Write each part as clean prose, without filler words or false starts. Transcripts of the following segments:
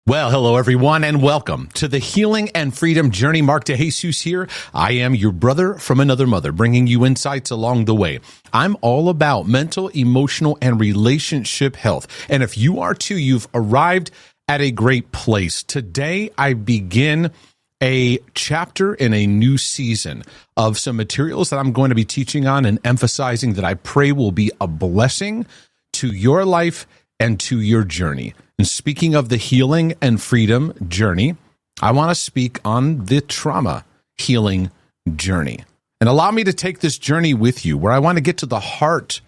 Well, hello, everyone, and welcome to the Healing and Freedom Journey. Mark DeJesus here. I am your brother from another mother, bringing you insights along the way. I'm all about mental, emotional, and relationship health. And if you are too, you've arrived at a great place. Today, I begin a chapter in a new season of some materials that I'm going to be teaching on and emphasizing that I pray will be a blessing to your life and to your journey. And speaking of the healing and freedom journey, I want to speak on the Truma Healing Journey. And allow me to take this journey with you, where I want to get to the heart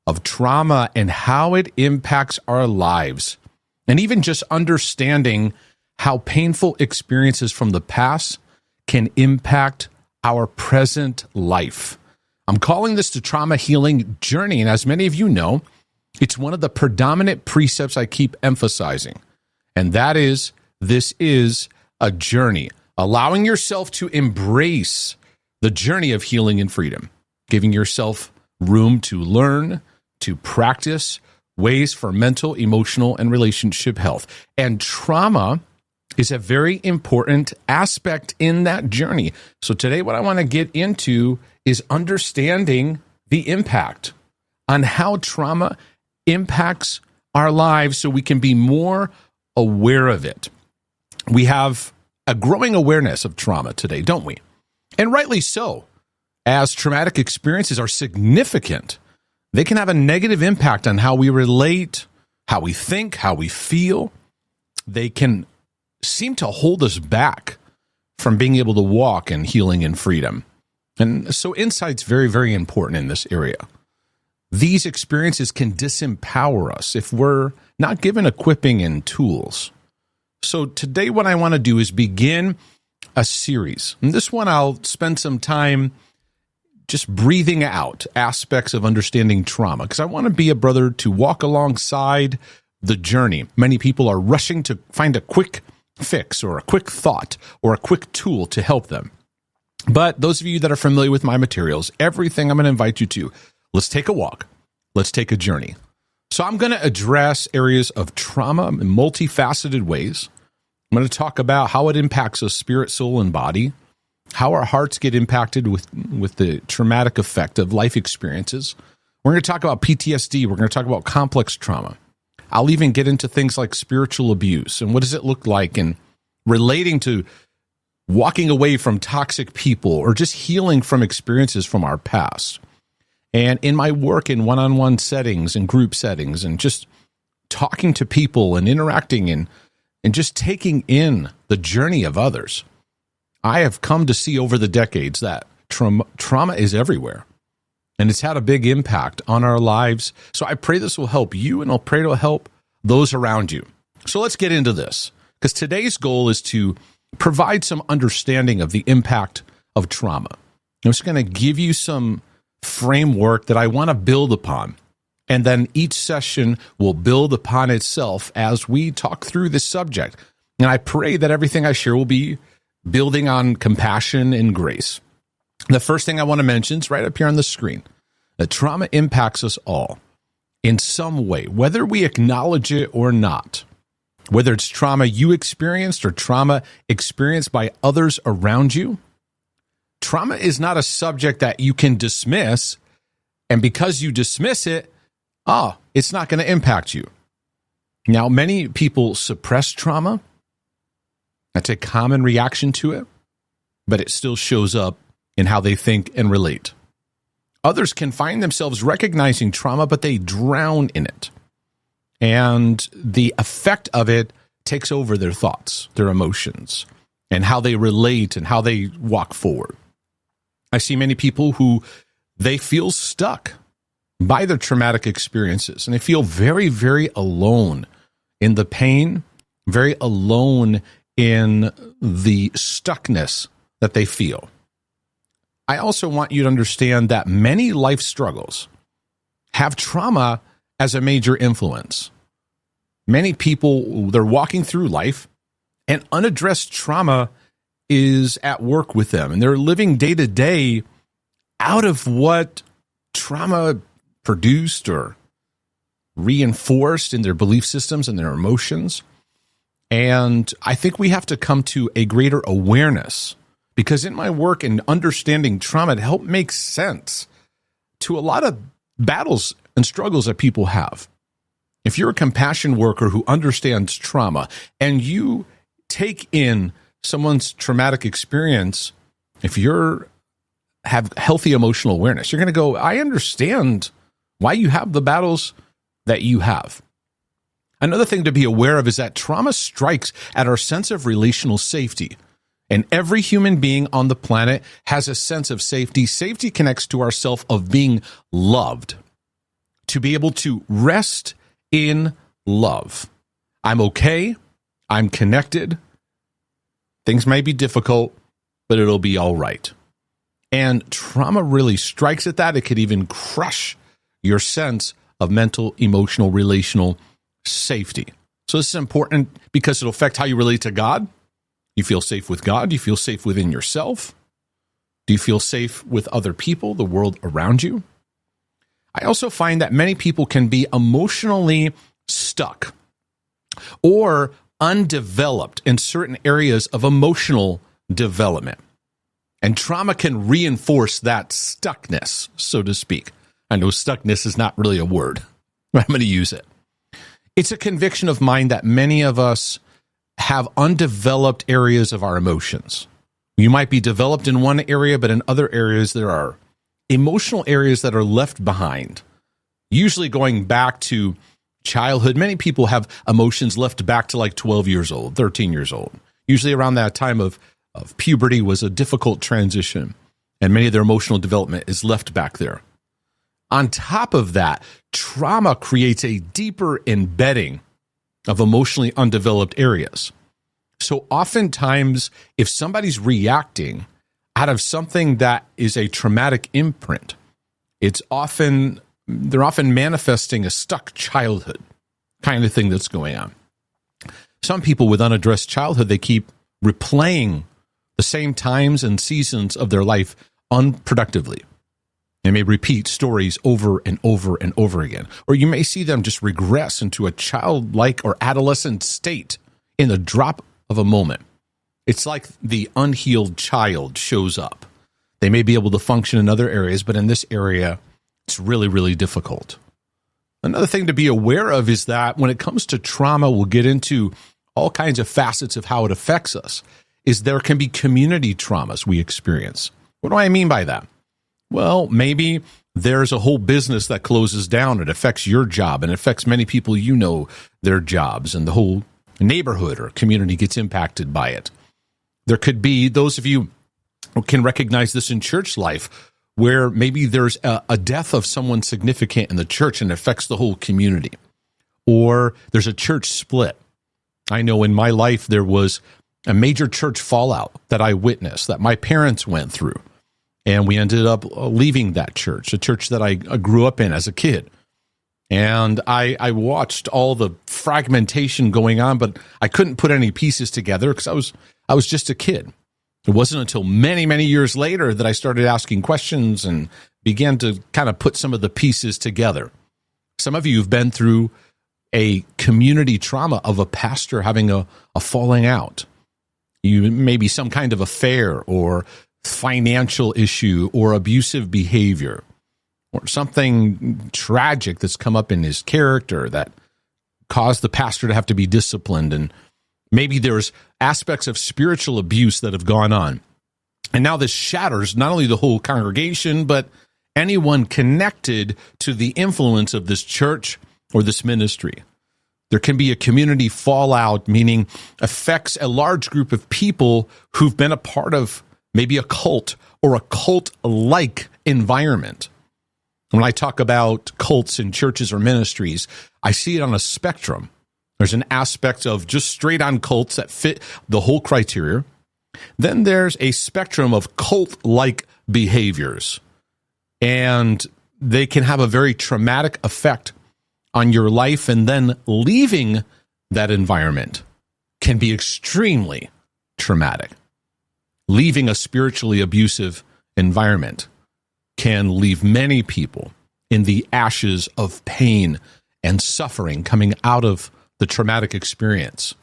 of trauma and how it impacts our lives. And even just understanding how painful experiences from the past can impact our present life. I'm calling this the Truma Healing Journey. And as many of you know, it's one of the predominant precepts I keep emphasizing, and that is, this is a journey, allowing yourself to embrace the journey of healing and freedom, giving yourself room to learn, to practice ways for mental, emotional, and relationship health. And trauma is a very important aspect in that journey. So today, what I want to get into is understanding the impact on how trauma impacts our lives so we can be more aware of it. We have a growing awareness of trauma today, don't we? And rightly so. As traumatic experiences are significant, they can have a negative impact on how we relate, how we think, how we feel. They can seem to hold us back from being able to walk in healing and freedom. And so insight's very, very important in this area. These experiences can disempower us if we're not given equipping and tools. So today what I want to do is begin a series. And this one I'll spend some time just breathing out aspects of understanding trauma, because I want to be a brother to walk alongside the journey. Many people are rushing to find a quick fix or a quick thought or a quick tool to help them. But those of you that are familiar with my materials, everything I'm going to invite you to, let's take a walk. Let's take a journey. So I'm going to address areas of trauma in multifaceted ways. I'm going to talk about how it impacts us, spirit, soul, and body, how our hearts get impacted with the traumatic effect of life experiences. We're going to talk about PTSD. We're going to talk about complex trauma. I'll even get into things like spiritual abuse and what does it look like in relating to walking away from toxic people or just healing from experiences from our past. And in my work in one-on-one settings and group settings and just talking to people and interacting and just taking in the journey of others, I have come to see over the decades that trauma is everywhere. And it's had a big impact on our lives. So I pray this will help you, and I'll pray it'll help those around you. So let's get into this, because today's goal is to provide some understanding of the impact of trauma. I'm just going to give you some framework that I want to build upon. And then each session will build upon itself as we talk through this subject. And I pray that everything I share will be building on compassion and grace. The first thing I want to mention is right up here on the screen, that trauma impacts us all in some way, whether we acknowledge it or not. Whether it's trauma you experienced or trauma experienced by others around you, trauma is not a subject that you can dismiss, and because you dismiss it, it's not going to impact you. Now, many people suppress trauma. That's a common reaction to it, but it still shows up in how they think and relate. Others can find themselves recognizing trauma, but they drown in it. And the effect of it takes over their thoughts, their emotions, and how they relate and how they walk forward. I see many people who they feel stuck by their traumatic experiences, and they feel very, very alone in the pain, very alone in the stuckness that they feel. I also want you to understand that many life struggles have trauma as a major influence. Many people, they're walking through life, and unaddressed trauma is at work with them, and they're living day to day out of what trauma produced or reinforced in their belief systems and their emotions. And I think we have to come to a greater awareness, because in my work in understanding trauma, it helped make sense to a lot of battles and struggles that people have. If you're a compassion worker who understands trauma and you take in someone's traumatic experience, if you have healthy emotional awareness, you're going to go, I understand why you have the battles that you have. Another thing to be aware of is that trauma strikes at our sense of relational safety. And every human being on the planet has a sense of safety. Safety connects to our self of being loved, to be able to rest in love. I'm okay. I'm connected. Things may be difficult, but it'll be all right. And trauma really strikes at that. It could even crush your sense of mental, emotional, relational safety. So this is important because it'll affect how you relate to God. You feel safe with God? Do you feel safe within yourself? Do you feel safe with other people, the world around you? I also find that many people can be emotionally stuck or undeveloped in certain areas of emotional development. And trauma can reinforce that stuckness, so to speak. I know stuckness is not really a word, but I'm going to use it. It's a conviction of mine that many of us have undeveloped areas of our emotions. You might be developed in one area, but in other areas there are emotional areas that are left behind, usually going back to childhood. Many people have emotions left back to like 12 years old, 13 years old. Usually around that time of puberty was a difficult transition, and many of their emotional development is left back there. On top of that, trauma creates a deeper embedding of emotionally undeveloped areas. So oftentimes, if somebody's reacting out of something that is a traumatic imprint, they're often manifesting a stuck childhood kind of thing that's going on. Some people with unaddressed childhood, they keep replaying the same times and seasons of their life unproductively. They may repeat stories over and over and over again. Or you may see them just regress into a childlike or adolescent state in the drop of a moment. It's like the unhealed child shows up. They may be able to function in other areas, but in this area, it's really, really difficult. Another thing to be aware of is that when it comes to trauma, we'll get into all kinds of facets of how it affects us, is there can be community traumas we experience. What do I mean by that? Well, maybe there's a whole business that closes down. It affects your job and it affects many people you know, their jobs, and the whole neighborhood or community gets impacted by it. There could be those of you who can recognize this in church life, where maybe there's a death of someone significant in the church and it affects the whole community. Or there's a church split. I know in my life there was a major church fallout that I witnessed, that my parents went through. And we ended up leaving that church, a church that I grew up in as a kid. And I watched all the fragmentation going on, but I couldn't put any pieces together because I was just a kid. It wasn't until many, many years later that I started asking questions and began to kind of put some of the pieces together. Some of you have been through a community trauma of a pastor having a falling out. You maybe some kind of affair or financial issue or abusive behavior or something tragic that's come up in his character that caused the pastor to have to be disciplined. And maybe there's aspects of spiritual abuse that have gone on. And now this shatters not only the whole congregation, but anyone connected to the influence of this church or this ministry. There can be a community fallout, meaning affects a large group of people who've been a part of maybe a cult or a cult-like environment. When I talk about cults in churches or ministries, I see it on a spectrum. There's an aspect of just straight-on cults that fit the whole criteria. Then there's a spectrum of cult-like behaviors, and they can have a very traumatic effect on your life, and then leaving that environment can be extremely traumatic. Leaving a spiritually abusive environment can leave many people in the ashes of pain and suffering coming out of the traumatic experience.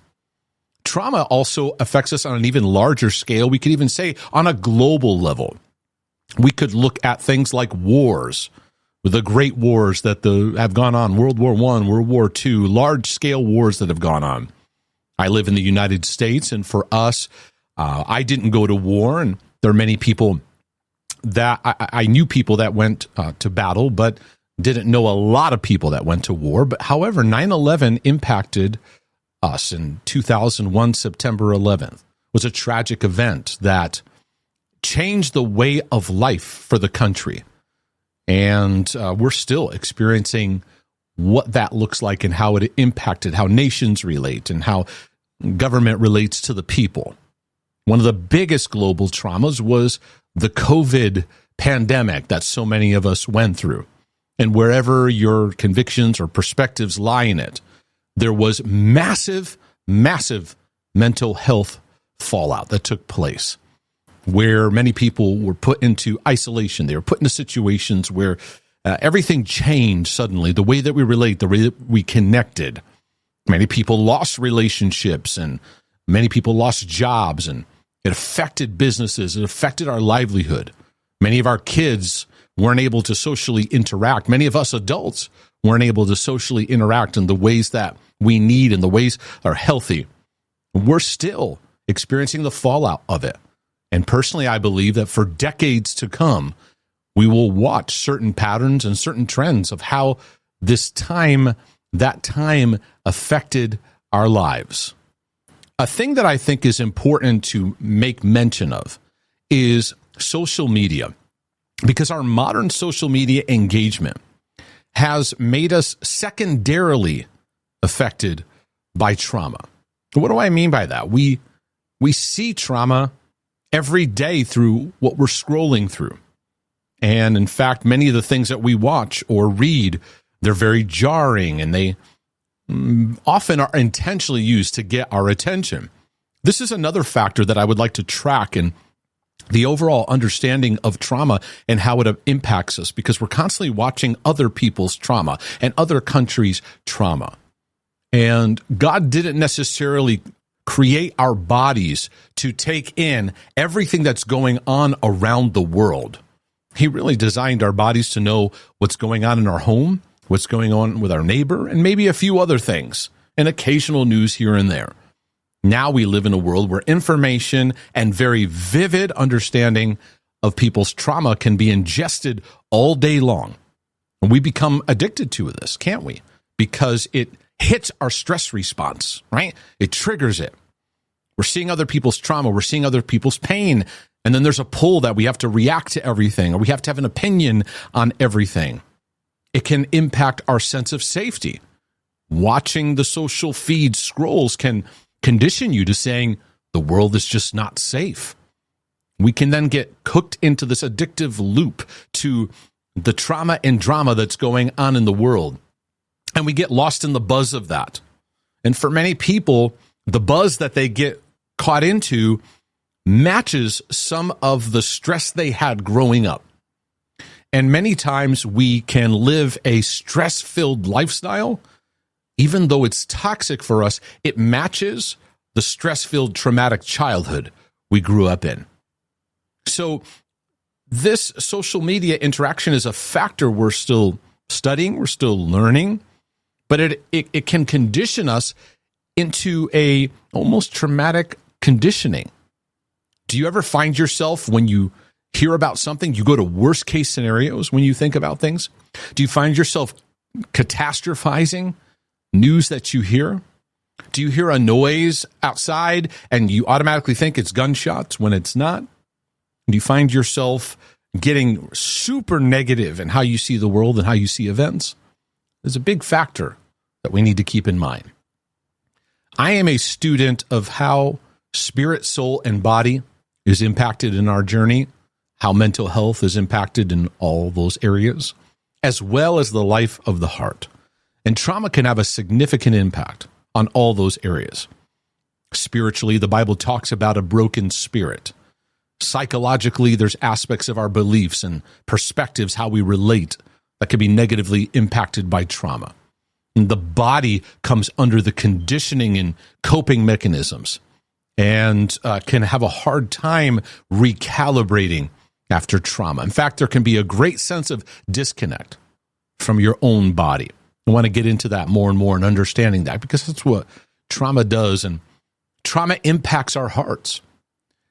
trauma also affects us on an even larger scale. We could even say on a global level. We could look at things like wars, the great wars that have gone on, World War I, World War II, large-scale wars that have gone on. I live in the United States, and for us, I didn't go to war, and there are many people that I knew people that went to battle, but didn't know a lot of people that went to war. But however, 9/11 impacted us in 2001, September 11th, was a tragic event that changed the way of life for the country. And we're still experiencing what that looks like and how it impacted how nations relate and how government relates to the people. One of the biggest global traumas was the COVID pandemic that so many of us went through. And wherever your convictions or perspectives lie in it, there was massive, massive mental health fallout that took place, where many people were put into isolation. They were put into situations where everything changed suddenly, the way that we relate, the way that we connected. Many people lost relationships, and many people lost jobs, and it affected businesses. It affected our livelihood. Many of our kids weren't able to socially interact. Many of us adults weren't able to socially interact in the ways that we need and the ways that are healthy. We're still experiencing the fallout of it. And personally, I believe that for decades to come, we will watch certain patterns and certain trends of how that time affected our lives. A thing that I think is important to make mention of is social media, because our modern social media engagement has made us secondarily affected by trauma. What do I mean by that? We see trauma every day through what we're scrolling through. And in fact, many of the things that we watch or read, they're very jarring, and they often are intentionally used to get our attention. This is another factor that I would like to track in the overall understanding of trauma and how it impacts us, because we're constantly watching other people's trauma and other countries' trauma. And God didn't necessarily create our bodies to take in everything that's going on around the world. He really designed our bodies to know what's going on in our home, what's going on with our neighbor, and maybe a few other things, and occasional news here and there. Now we live in a world where information and very vivid understanding of people's trauma can be ingested all day long. And we become addicted to this, can't we? Because it hits our stress response, right? It triggers it. We're seeing other people's trauma. We're seeing other people's pain. And then there's a pull that we have to react to everything, or we have to have an opinion on everything. It can impact our sense of safety. Watching the social feed scrolls can condition you to saying the world is just not safe. We can then get hooked into this addictive loop to the trauma and drama that's going on in the world. And we get lost in the buzz of that. And for many people, the buzz that they get caught into matches some of the stress they had growing up. And many times we can live a stress-filled lifestyle. Even though it's toxic for us, it matches the stress-filled traumatic childhood we grew up in. So this social media interaction is a factor we're still studying, we're still learning, but it can condition us into a almost traumatic conditioning. Do you ever find yourself, when you hear about something, you go to worst case scenarios when you think about things? Do you find yourself catastrophizing news that you hear? Do you hear a noise outside and you automatically think it's gunshots when it's not? Do you find yourself getting super negative in how you see the world and how you see events? There's a big factor that we need to keep in mind. I am a student of how spirit, soul, and body is impacted in our journey, how mental health is impacted in all those areas, as well as the life of the heart. And trauma can have a significant impact on all those areas. Spiritually, the Bible talks about a broken spirit. Psychologically, there's aspects of our beliefs and perspectives, how we relate, that can be negatively impacted by trauma. The body comes under the conditioning and coping mechanisms and can have a hard time recalibrating after trauma. In fact, there can be a great sense of disconnect from your own body. I want to get into that more and more and understanding that, because that's what trauma does, and trauma impacts our hearts.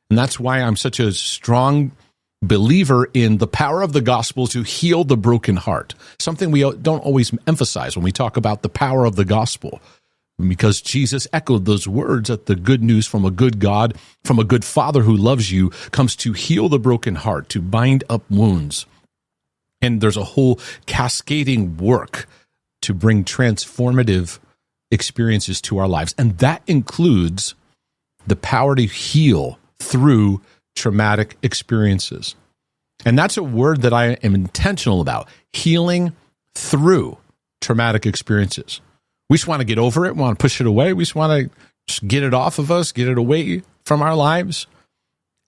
And that's why I'm such a strong believer in the power of the gospel to heal the broken heart, something we don't always emphasize when we talk about the power of the gospel, because Jesus echoed those words that the good news from a good God, from a good Father who loves you, comes to heal the broken heart, to bind up wounds. And there's a whole cascading work to bring transformative experiences to our lives. And that includes the power to heal through traumatic experiences. And that's a word that I am intentional about, healing through traumatic experiences. We just want to get over it, want to push it away. We just want to just get it off of us, get it away from our lives.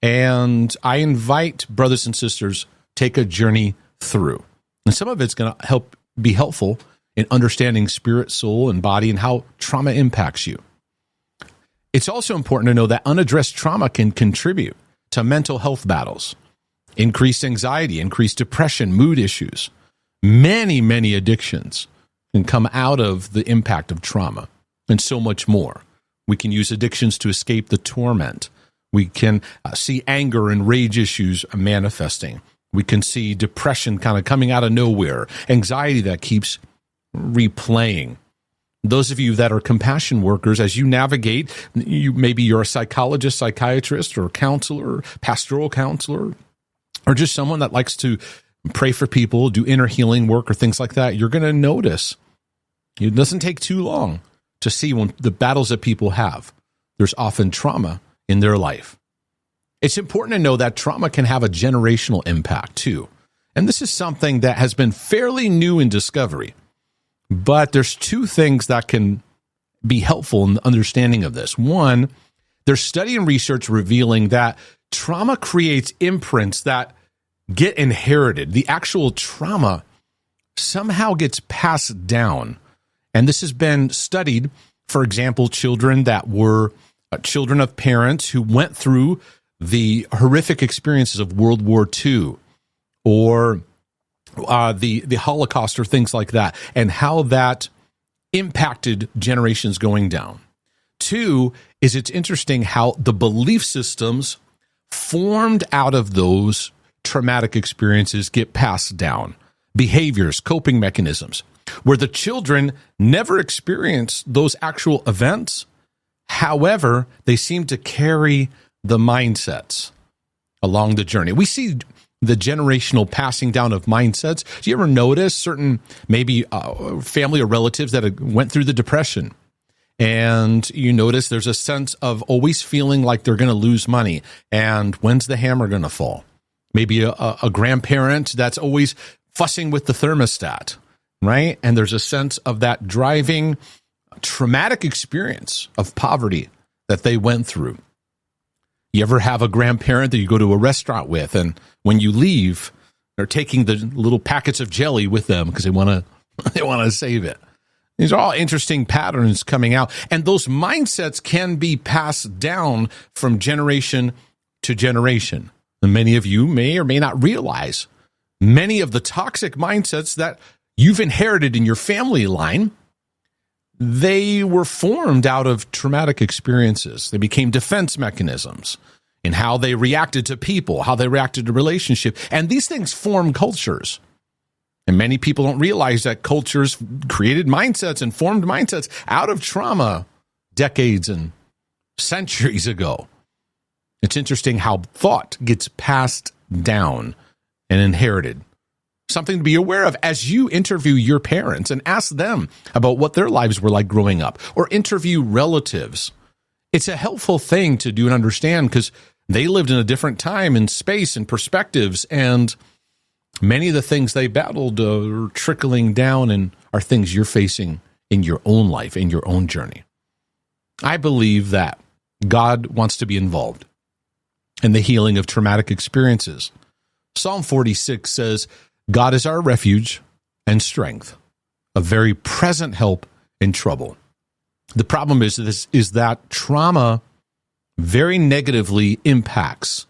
And I invite brothers and sisters, take a journey through. And some of it's going to be helpful in understanding spirit, soul, and body and how trauma impacts you. It's also important to know that unaddressed trauma can contribute to mental health battles, increased anxiety, increased depression, mood issues. Many, many addictions can come out of the impact of trauma, and so much more. We can use addictions to escape the torment. We can see anger and rage issues manifesting. We can see depression kind of coming out of nowhere, anxiety that keeps replaying. Those of you that are compassion workers, as you navigate, maybe you're a psychologist, psychiatrist, or counselor, pastoral counselor, or just someone that likes to pray for people, do inner healing work or things like that, you're going to notice it doesn't take too long to see when the battles that people have, there's often trauma in their life. It's important to know that trauma can have a generational impact too. And this is something that has been fairly new in discovery. But there's two things that can be helpful in the understanding of this. One, there's study and research revealing that trauma creates imprints that get inherited. The actual trauma somehow gets passed down. And this has been studied, for example, children that were children of parents who went through the horrific experiences of World War II or the Holocaust or things like that, and how that impacted generations going down. Two is it's interesting how the belief systems formed out of those traumatic experiences get passed down. Behaviors, coping mechanisms, where the children never experienced those actual events. However, they seem to carry the mindsets along the journey. We see the generational passing down of mindsets. Do you ever notice certain maybe family or relatives that went through the Depression, and you notice there's a sense of always feeling like they're going to lose money, and when's the hammer going to fall? Maybe a grandparent that's always fussing with the thermostat, right? And there's a sense of that driving traumatic experience of poverty that they went through. You ever have a grandparent that you go to a restaurant with, and when you leave, they're taking the little packets of jelly with them because they want to save it. These are all interesting patterns coming out, and those mindsets can be passed down from generation to generation. And many of you may or may not realize many of the toxic mindsets that you've inherited in your family line, they were formed out of traumatic experiences. They became defense mechanisms in how they reacted to people, how they reacted to relationship. And these things form cultures. And many people don't realize that cultures created mindsets and formed mindsets out of trauma decades and centuries ago. It's interesting how thought gets passed down and inherited. Something to be aware of as you interview your parents and ask them about what their lives were like growing up, or interview relatives. It's a helpful thing to do and understand because they lived in a different time and space and perspectives, and many of the things they battled are trickling down and are things you're facing in your own life, in your own journey. I believe that God wants to be involved in the healing of traumatic experiences. Psalm 46 says, God is our refuge and strength, a very present help in trouble. The problem is that trauma very negatively impacts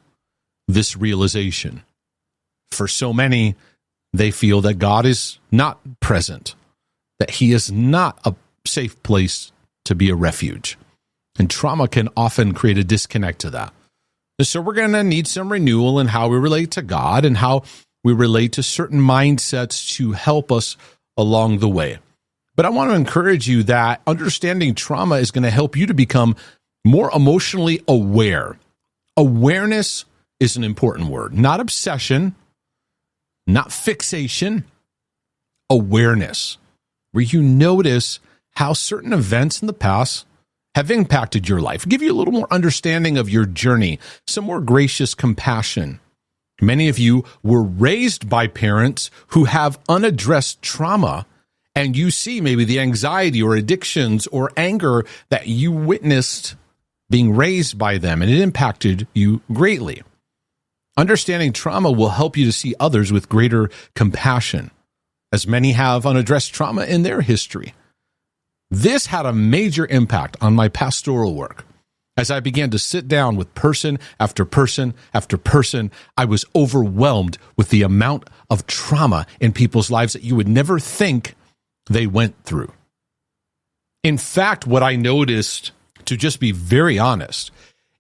this realization. For so many, they feel that God is not present, that he is not a safe place to be a refuge. And trauma can often create a disconnect to that. And so we're going to need some renewal in how we relate to God and how we relate to certain mindsets to help us along the way. But I want to encourage you that understanding trauma is going to help you to become more emotionally aware. Awareness is an important word, not obsession, not fixation, awareness, where you notice how certain events in the past have impacted your life, give you a little more understanding of your journey, some more gracious compassion. Many of you were raised by parents who have unaddressed trauma, and you see maybe the anxiety or addictions or anger that you witnessed being raised by them, and it impacted you greatly. Understanding trauma will help you to see others with greater compassion, as many have unaddressed trauma in their history. This had a major impact on my pastoral work. As I began to sit down with person after person after person, I was overwhelmed with the amount of trauma in people's lives that you would never think they went through. In fact, what I noticed, to just be very honest,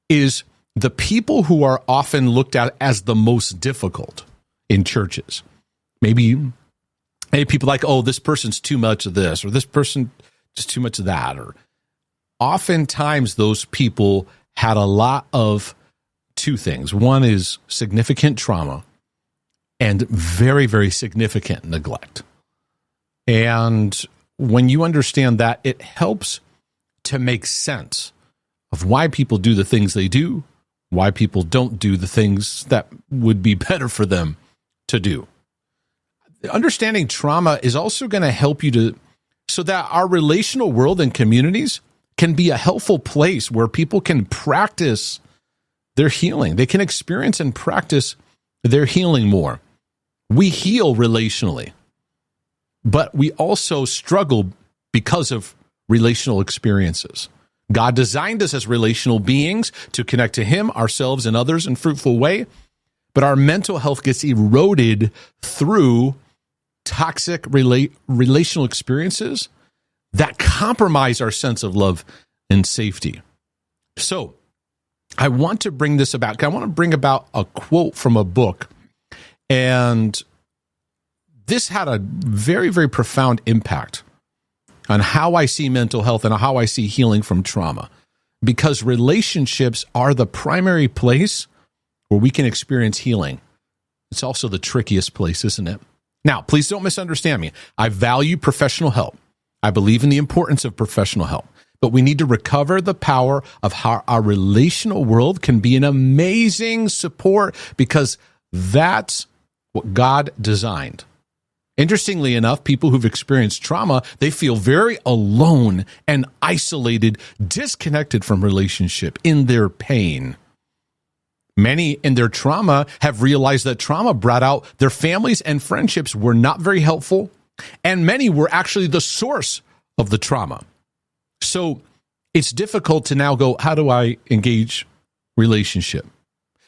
is the people who are often looked at as the most difficult in churches. Maybe people like, oh, this person's too much of this, or this person just too much of that. Or oftentimes those people had a lot of two things. One is significant trauma and very, very significant neglect. And when you understand that, it helps to make sense of why people do the things they do, why people don't do the things that would be better for them to do. Understanding trauma is also going to help you so that our relational world and communities can be a helpful place where people can practice their healing. They can experience and practice their healing more. We heal relationally, but we also struggle because of relational experiences. God designed us as relational beings to connect to him, ourselves, and others in a fruitful way, but our mental health gets eroded through toxic relational experiences that compromise our sense of love and safety. So I want to bring this about. I want to bring about a quote from a book, and this had a very, very profound impact on how I see mental health and how I see healing from trauma, because relationships are the primary place where we can experience healing. It's also the trickiest place, isn't it? Now, please don't misunderstand me. I value professional help. I believe in the importance of professional help, but we need to recover the power of how our relational world can be an amazing support, because that's what God designed. Interestingly enough, people who've experienced trauma, they feel very alone and isolated, disconnected from relationship in their pain. Many in their trauma have realized that trauma brought out their families and friendships were not very helpful, and many were actually the source of the trauma. So it's difficult to now go, how do I engage relationship?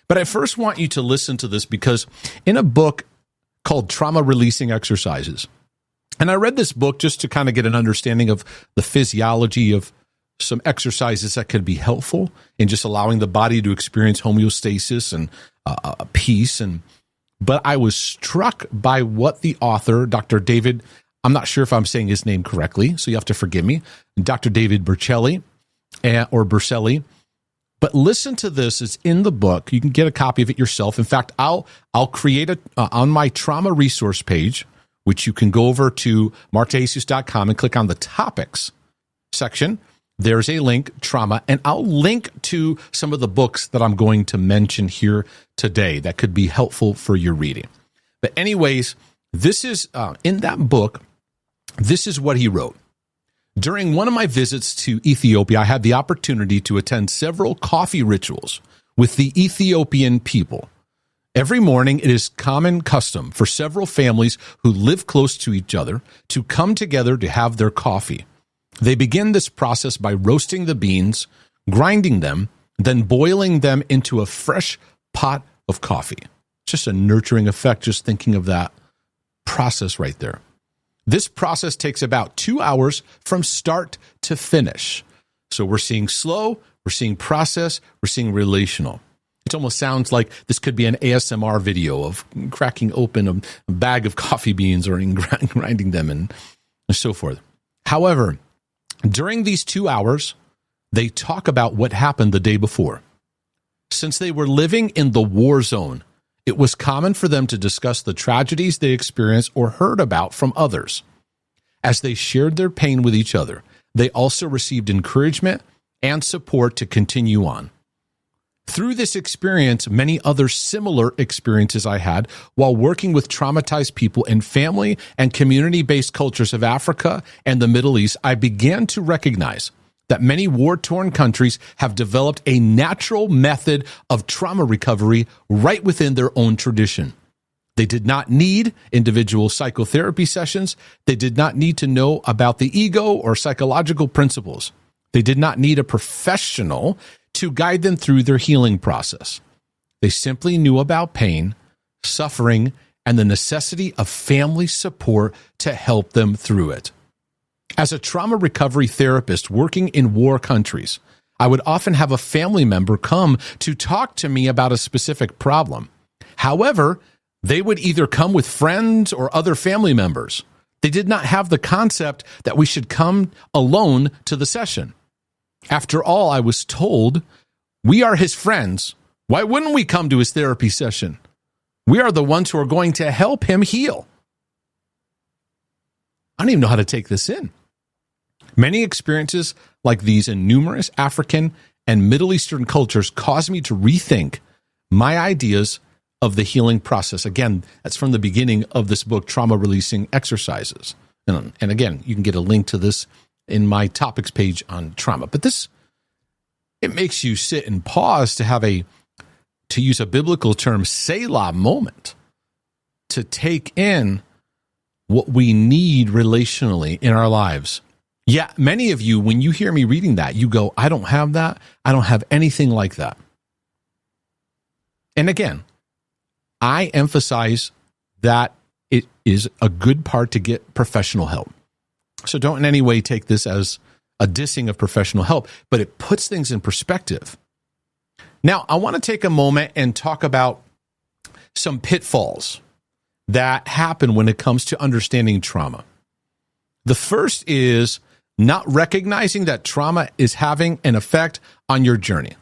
But I first want you to listen to this, because in a book called Trauma Releasing Exercises, and I read this book just to kind of get an understanding of the physiology of some exercises that could be helpful in just allowing the body to experience homeostasis and peace. But I was struck by what the author, Dr. David, I'm not sure if I'm saying his name correctly, so you have to forgive me, Dr. David Berceli, but listen to this. It's in the book. You can get a copy of it yourself. In fact, I'll create it on my trauma resource page, which you can go over to markdejesus.com and click on the topics section. There's a link, trauma, and I'll link to some of the books that I'm going to mention here today that could be helpful for your reading. But anyways, this is in that book, this is what he wrote. During one of my visits to Ethiopia, I had the opportunity to attend several coffee rituals with the Ethiopian people. Every morning, it is common custom for several families who live close to each other to come together to have their coffee. They begin this process by roasting the beans, grinding them, then boiling them into a fresh pot of coffee. Just a nurturing effect, just thinking of that process right there. This process takes about 2 hours from start to finish. So we're seeing slow, we're seeing process, we're seeing relational. It almost sounds like this could be an ASMR video of cracking open a bag of coffee beans or grinding them and so forth. However, during these 2 hours, they talk about what happened the day before. Since they were living in the war zone, it was common for them to discuss the tragedies they experienced or heard about from others. As they shared their pain with each other, they also received encouragement and support to continue on. Through this experience, many other similar experiences I had while working with traumatized people in family and community-based cultures of Africa and the Middle East, I began to recognize that many war-torn countries have developed a natural method of trauma recovery right within their own tradition. They did not need individual psychotherapy sessions. They did not need to know about the ego or psychological principles. They did not need a professional to guide them through their healing process. They simply knew about pain, suffering, and the necessity of family support to help them through it. As a trauma recovery therapist working in war countries, I would often have a family member come to talk to me about a specific problem. However, they would either come with friends or other family members. They did not have the concept that we should come alone to the session. After all, I was told, we are his friends. Why wouldn't we come to his therapy session? We are the ones who are going to help him heal. I don't even know how to take this in. Many experiences like these in numerous African and Middle Eastern cultures caused me to rethink my ideas of the healing process. Again, that's from the beginning of this book, Trauma Releasing Exercises. And again, you can get a link to this in my topics page on trauma. But it makes you sit and pause to have to use a biblical term, Selah moment, to take in what we need relationally in our lives. Yeah, many of you, when you hear me reading that, you go, I don't have that. I don't have anything like that. And again, I emphasize that it is a good part to get professional help. So don't in any way take this as a dissing of professional help, but it puts things in perspective. Now, I want to take a moment and talk about some pitfalls that happen when it comes to understanding trauma. The first is not recognizing that trauma is having an effect on your journey.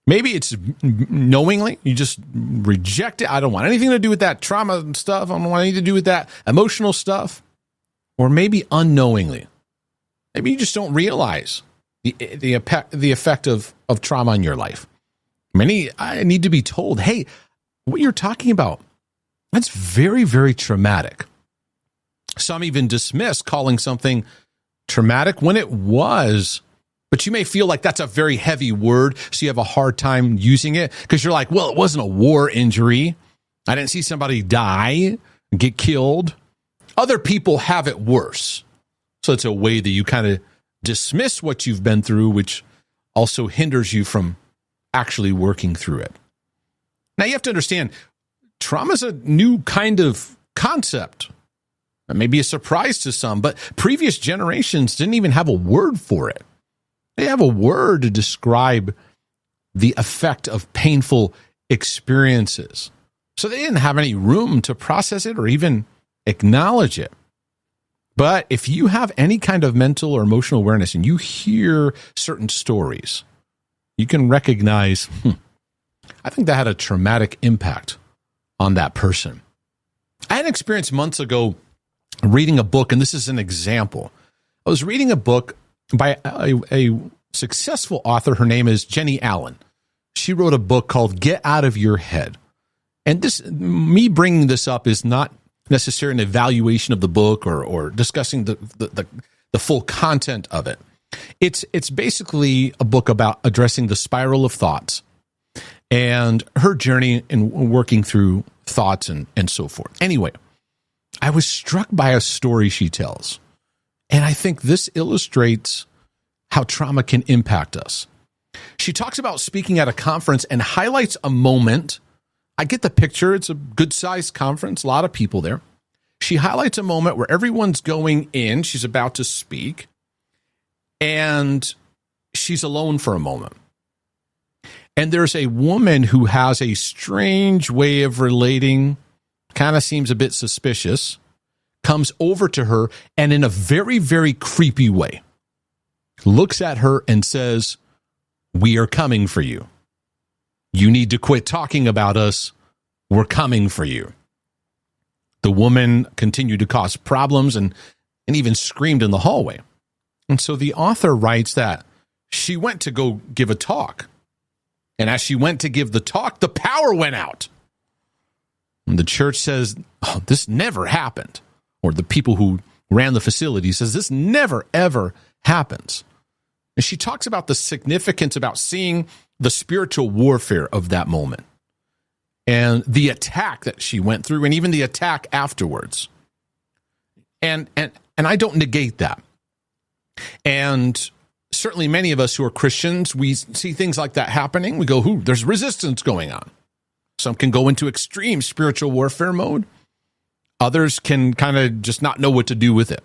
Maybe it's knowingly, you just reject it. I don't want anything to do with that trauma stuff. I don't want anything to do with that emotional stuff. Or maybe unknowingly. Maybe you just don't realize the effect of trauma on your life. Many need to be told, hey, what you're talking about, that's very, very traumatic. Some even dismiss calling something traumatic when it was, but you may feel like that's a very heavy word, so you have a hard time using it because you're like, well, it wasn't a war injury. I didn't see somebody die, get killed. Other people have it worse. So it's a way that you kind of dismiss what you've been through, which also hinders you from actually working through it. Now you have to understand, trauma is a new kind of concept. That may be a surprise to some, but previous generations didn't even have a word for it. They have a word to describe the effect of painful experiences. So they didn't have any room to process it or even acknowledge it. But if you have any kind of mental or emotional awareness and you hear certain stories, you can recognize, I think that had a traumatic impact on that person. I had an experience months ago reading a book, and this is an example. I was reading a book by a successful author. Her name is Jenny Allen. She wrote a book called Get Out of Your Head. And me bringing this up is not necessarily an evaluation of the book or discussing the full content of it. It's basically a book about addressing the spiral of thoughts and her journey in working through thoughts and so forth. Anyway, I was struck by a story she tells. And I think this illustrates how trauma can impact us. She talks about speaking at a conference and highlights a moment. I get the picture. It's a good-sized conference, a lot of people there. She highlights a moment where everyone's going in. She's about to speak, and she's alone for a moment. And there's a woman who has a strange way of relating, kind of seems a bit suspicious, comes over to her and in a very, very creepy way, looks at her and says, "We are coming for you. You need to quit talking about us. We're coming for you." The woman continued to cause problems and even screamed in the hallway. And so the author writes that she went to go give a talk. And as she went to give the talk, the power went out. And the church says, "Oh, this never happened." Or the people who ran the facility says, "This never, ever happens." And she talks about the significance about seeing the spiritual warfare of that moment and the attack that she went through and even the attack afterwards. And I don't negate that. And certainly many of us who are Christians, we see things like that happening. We go, there's resistance going on. Some can go into extreme spiritual warfare mode. Others can kind of just not know what to do with it.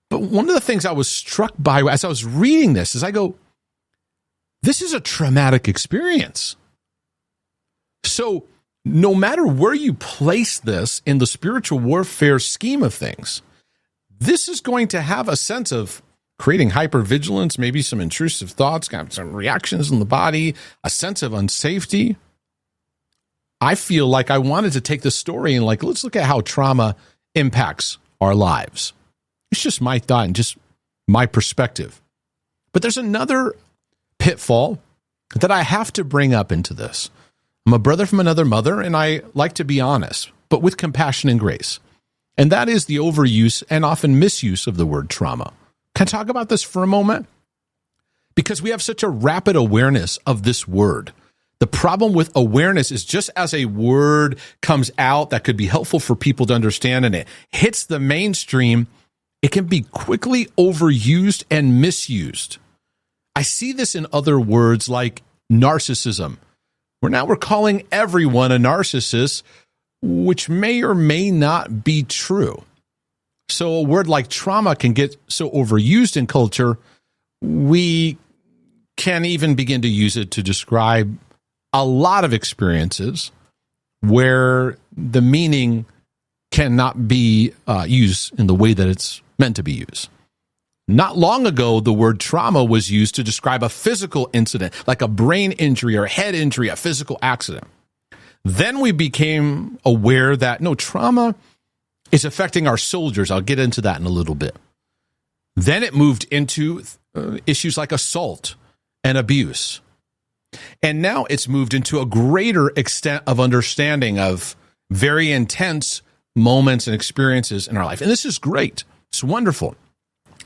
But one of the things I was struck by as I was reading this is I go, this is a traumatic experience. So no matter where you place this in the spiritual warfare scheme of things, this is going to have a sense of creating hypervigilance, maybe some intrusive thoughts, kind of some reactions in the body, a sense of unsafety. I feel like I wanted to take this story and let's look at how trauma impacts our lives. It's just my thought and just my perspective. But there's another pitfall that I have to bring up into this. I'm a brother from another mother, and I like to be honest, but with compassion and grace. And that is the overuse and often misuse of the word trauma. Can I talk about this for a moment? Because we have such a rapid awareness of this word. The problem with awareness is just as a word comes out that could be helpful for people to understand and it hits the mainstream, it can be quickly overused and misused. I see this in other words like narcissism, where now we're calling everyone a narcissist, which may or may not be true. So a word like trauma can get so overused in culture, we can even begin to use it to describe a lot of experiences where the meaning cannot be used in the way that it's meant to be used. Not long ago, the word trauma was used to describe a physical incident, like a brain injury or head injury, a physical accident. Then we became aware that no, trauma is affecting our soldiers. I'll get into that in a little bit. Then it moved into issues like assault and abuse. And now it's moved into a greater extent of understanding of very intense moments and experiences in our life. And this is great. It's wonderful.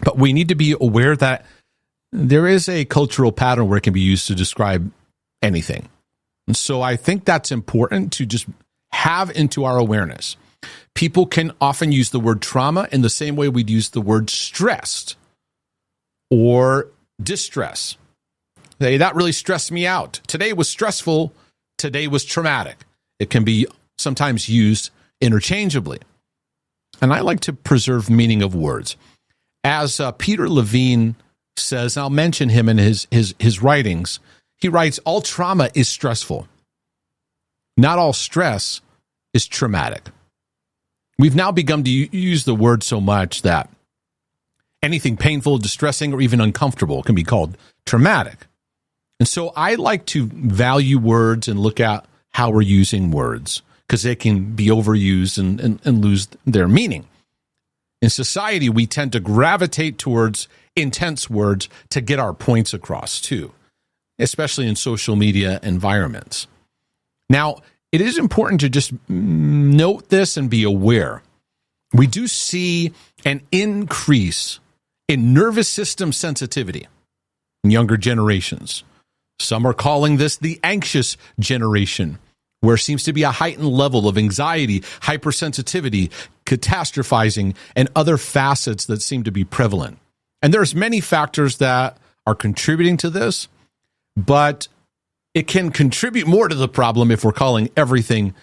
But we need to be aware that there is a cultural pattern where it can be used to describe anything. And so I think that's important to just have into our awareness. People can often use the word trauma in the same way we'd use the word stressed or distress. Hey, that really stressed me out. Today was stressful. Today was traumatic. It can be sometimes used interchangeably. And I like to preserve meaning of words. As Peter Levine says, and I'll mention him in his writings, he writes, all trauma is stressful. Not all stress is traumatic. We've now begun to use the word so much that anything painful, distressing, or even uncomfortable can be called traumatic. And so I like to value words and look at how we're using words because they can be overused and lose their meaning. In society, we tend to gravitate towards intense words to get our points across too, especially in social media environments. Now, it is important to just note this and be aware. We do see an increase in nervous system sensitivity in younger generations. Some are calling this the anxious generation, where seems to be a heightened level of anxiety, hypersensitivity, catastrophizing, and other facets that seem to be prevalent. And there's many factors that are contributing to this, but it can contribute more to the problem if we're calling everything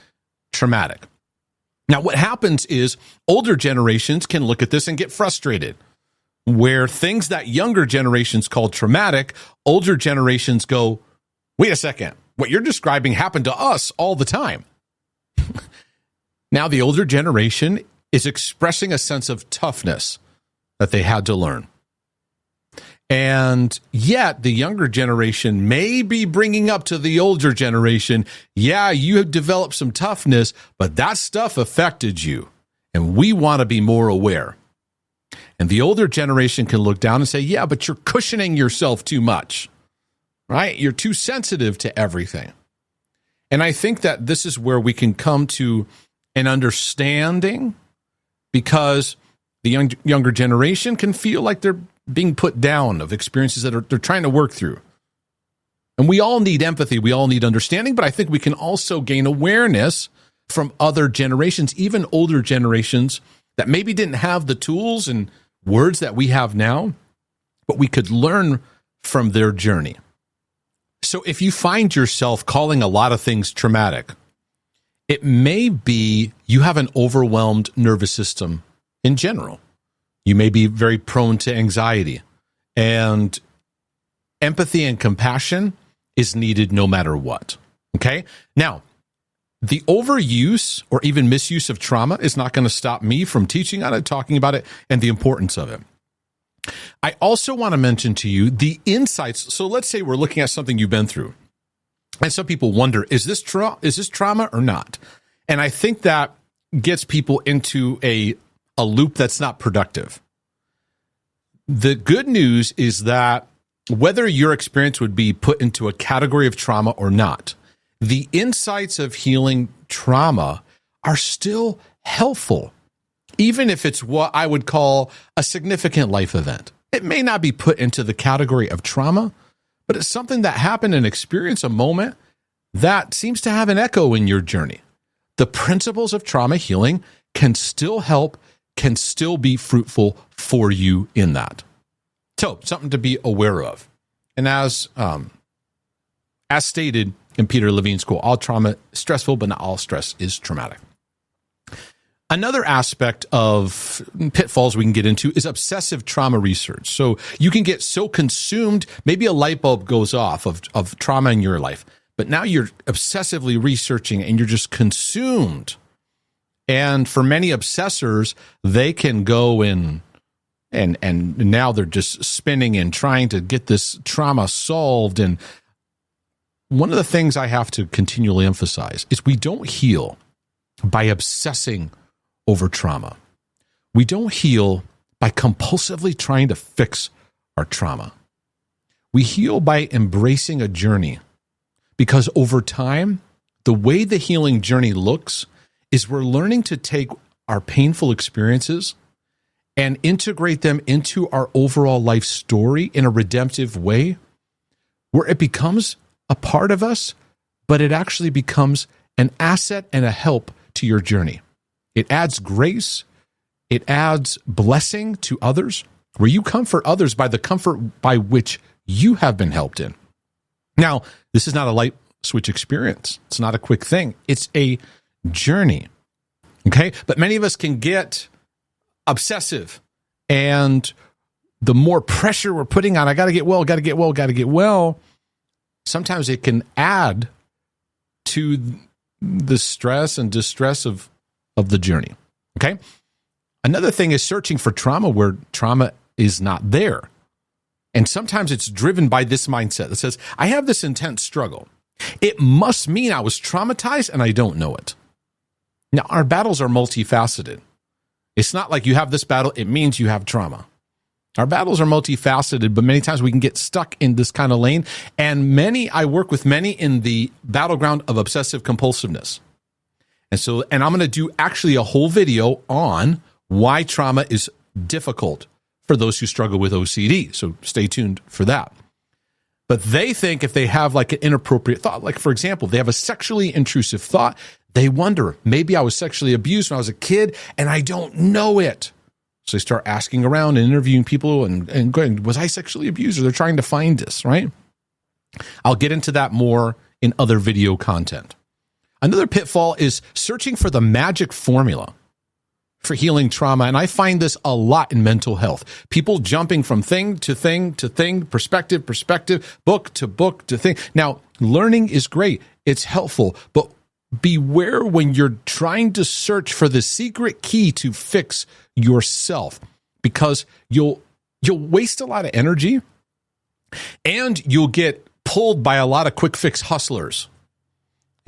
traumatic. Now, what happens is older generations can look at this and get frustrated, where things that younger generations call traumatic, older generations go, wait a second, what you're describing happened to us all the time. Now, the older generation is expressing a sense of toughness that they had to learn. And yet the younger generation may be bringing up to the older generation, yeah, you have developed some toughness, but that stuff affected you, and we want to be more aware. And the older generation can look down and say, yeah, but you're cushioning yourself too much, right? You're too sensitive to everything. And I think that this is where we can come to an understanding, because the younger generation can feel like they're being put down of experiences that they're trying to work through. And we all need empathy. We all need understanding, but I think we can also gain awareness from other generations, even older generations that maybe didn't have the tools and words that we have now, but we could learn from their journey. So if you find yourself calling a lot of things traumatic, it may be you have an overwhelmed nervous system in general. You may be very prone to anxiety, and empathy and compassion is needed no matter what. Okay? Now, the overuse or even misuse of trauma is not going to stop me from teaching on it, talking about it, and the importance of it. I also want to mention to you the insights. So let's say we're looking at something you've been through, and some people wonder, is this trauma or not? And I think that gets people into a loop that's not productive. The good news is that whether your experience would be put into a category of trauma or not, the insights of healing trauma are still helpful, even if it's what I would call a significant life event. It may not be put into the category of trauma, but it's something that happened, and experience a moment that seems to have an echo in your journey. The principles of trauma healing can still help, can still be fruitful for you in that. So, something to be aware of. And as stated in Peter Levine's quote, all trauma is stressful, but not all stress is traumatic. Another aspect of pitfalls we can get into is obsessive trauma research. So you can get so consumed, maybe a light bulb goes off of trauma in your life, but now you're obsessively researching and you're just consumed. And for many obsessors, they can go in and now they're just spinning and trying to get this trauma solved. And one of the things I have to continually emphasize is we don't heal by obsessing over trauma. We don't heal by compulsively trying to fix our trauma. We heal by embracing a journey, because over time, the way the healing journey looks is we're learning to take our painful experiences and integrate them into our overall life story in a redemptive way, where it becomes a part of us, but it actually becomes an asset and a help to your journey. It adds grace. It adds blessing to others, where you comfort others by the comfort by which you have been helped in. Now, this is not a light switch experience. It's not a quick thing. It's a journey. Okay? But many of us can get obsessive, and the more pressure we're putting on, I got to get well, sometimes it can add to the stress and distress of the journey. Okay? Another thing is searching for trauma where trauma is not there. And sometimes it's driven by this mindset that says, I have this intense struggle. It must mean I was traumatized and I don't know it. Now, our battles are multifaceted. It's not like you have this battle, it means you have trauma. Our battles are multifaceted, but many times we can get stuck in this kind of lane. And I work with many in the battleground of obsessive compulsiveness. And I'm going to do actually a whole video on why trauma is difficult for those who struggle with OCD. So stay tuned for that. But they think if they have like an inappropriate thought, like for example, they have a sexually intrusive thought, They wonder, maybe I was sexually abused when I was a kid and I don't know it. So they start asking around and interviewing people and going, was I sexually abused? Or they're trying to find this, right? I'll get into that more in other video content. Another pitfall is searching for the magic formula for healing trauma. And I find this a lot in mental health. People jumping from thing to thing to thing, perspective, book to thing. Now, learning is great. It's helpful, but beware when you're trying to search for the secret key to fix yourself, because you'll waste a lot of energy and you'll get pulled by a lot of quick fix hustlers.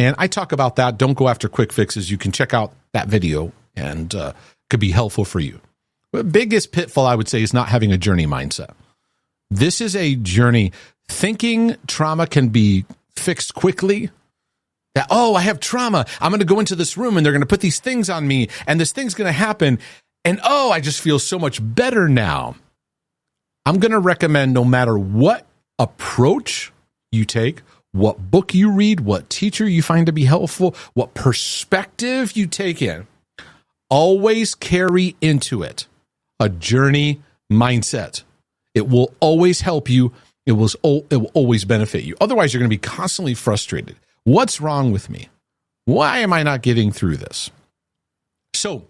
And I talk about that. Don't go after quick fixes. You can check out that video and could be helpful for you. The biggest pitfall, I would say, is not having a journey mindset. This is a journey. Thinking trauma can be fixed quickly. That, oh, I have trauma. I'm going to go into this room and they're going to put these things on me and this thing's going to happen. And oh, I just feel so much better now. I'm going to recommend, no matter what approach you take, what book you read, what teacher you find to be helpful, what perspective you take in, always carry into it a journey mindset. It will always help you. It will always benefit you. Otherwise, you're going to be constantly frustrated. What's wrong with me? Why am I not getting through this? So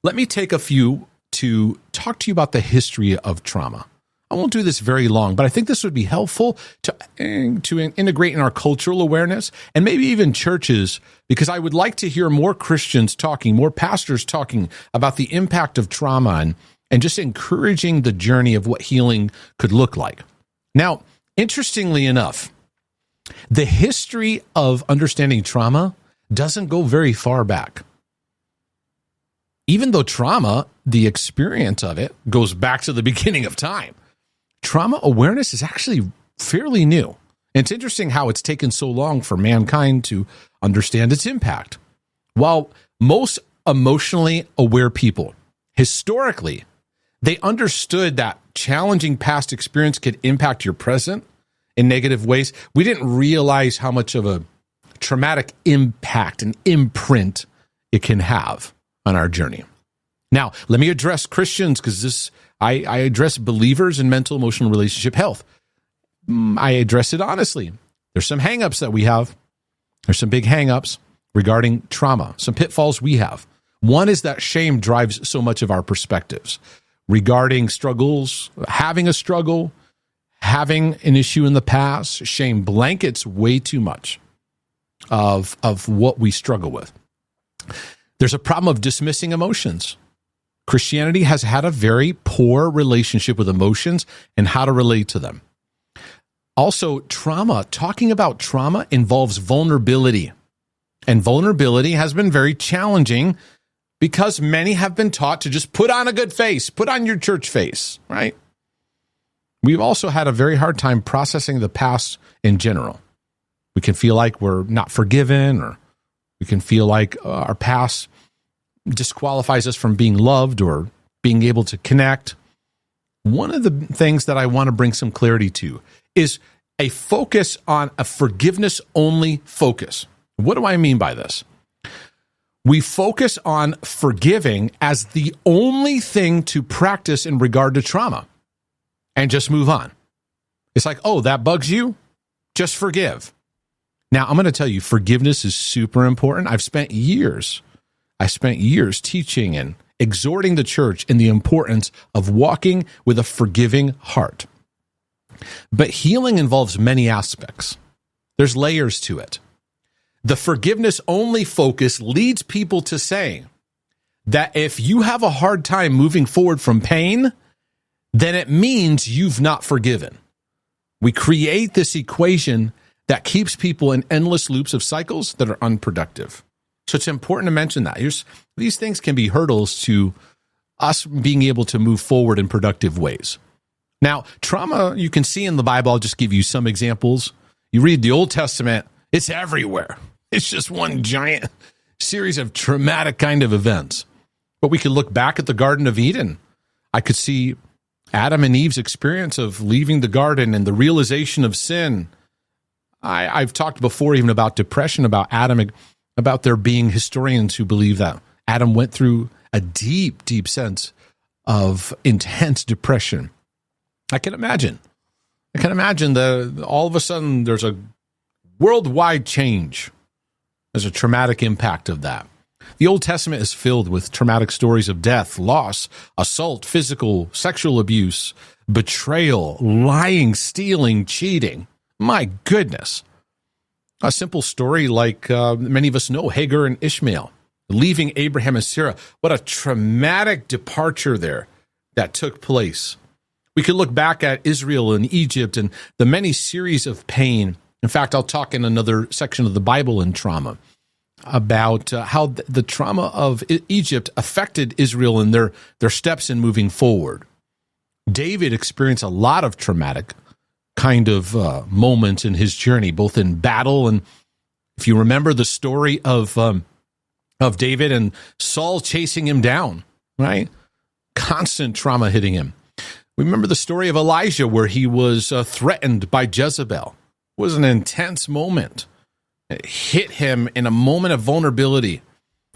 let me take a few to talk to you about the history of trauma. I won't do this very long, but I think this would be helpful to integrate in our cultural awareness and maybe even churches, because I would like to hear more Christians talking, more pastors talking about the impact of trauma and just encouraging the journey of what healing could look like. Now, interestingly enough, the history of understanding trauma doesn't go very far back. Even though trauma, the experience of it, goes back to the beginning of time, trauma awareness is actually fairly new. And it's interesting how it's taken so long for mankind to understand its impact. While most emotionally aware people, historically, they understood that challenging past experience could impact your present in negative ways, we didn't realize how much of a traumatic impact and imprint it can have on our journey. Now, let me address Christians, because I address believers in mental, emotional, relationship health. I address it honestly. There's some hangups that we have. There's some big hangups regarding trauma, some pitfalls we have. One is that shame drives so much of our perspectives regarding struggles, having a struggle, having an issue in the past. Shame blankets way too much of what we struggle with. There's a problem of dismissing emotions. Christianity has had a very poor relationship with emotions and how to relate to them. Also, trauma, talking about trauma involves vulnerability. And vulnerability has been very challenging because many have been taught to just put on a good face, put on your church face, right? We've also had a very hard time processing the past in general. We can feel like we're not forgiven, or we can feel like our past disqualifies us from being loved or being able to connect. One of the things that I want to bring some clarity to is a focus on a forgiveness-only focus. What do I mean by this? We focus on forgiving as the only thing to practice in regard to trauma and just move on. It's like, oh, that bugs you? Just forgive. Now, I'm going to tell you, forgiveness is super important. I spent years teaching and exhorting the church in the importance of walking with a forgiving heart. But healing involves many aspects. There's layers to it. The forgiveness-only focus leads people to saying that if you have a hard time moving forward from pain, then it means you've not forgiven. We create this equation that keeps people in endless loops of cycles that are unproductive. So it's important to mention that. These things can be hurdles to us being able to move forward in productive ways. Now, trauma, you can see in the Bible. I'll just give you some examples. You read the Old Testament, it's everywhere. It's just one giant series of traumatic kind of events. But we could look back at the Garden of Eden. I could see Adam and Eve's experience of leaving the garden and the realization of sin. I've talked before even about depression, about Adam about there being historians who believe that Adam went through a deep, deep sense of intense depression. I can imagine that all of a sudden there's a worldwide change. There's a traumatic impact of that. The Old Testament is filled with traumatic stories of death, loss, assault, physical, sexual abuse, betrayal, lying, stealing, cheating. My goodness. A simple story like many of us know, Hagar and Ishmael, leaving Abraham and Sarah. What a traumatic departure there that took place. We could look back at Israel and Egypt and the many series of pain. In fact, I'll talk in another section of the Bible in trauma about how the trauma of Egypt affected Israel and their steps in moving forward. David experienced a lot of traumatic kind of moments in his journey, both in battle and, if you remember the story of David and Saul chasing him down, right? Constant trauma hitting him. We remember the story of Elijah where he was threatened by Jezebel. It was an intense moment. It hit him in a moment of vulnerability.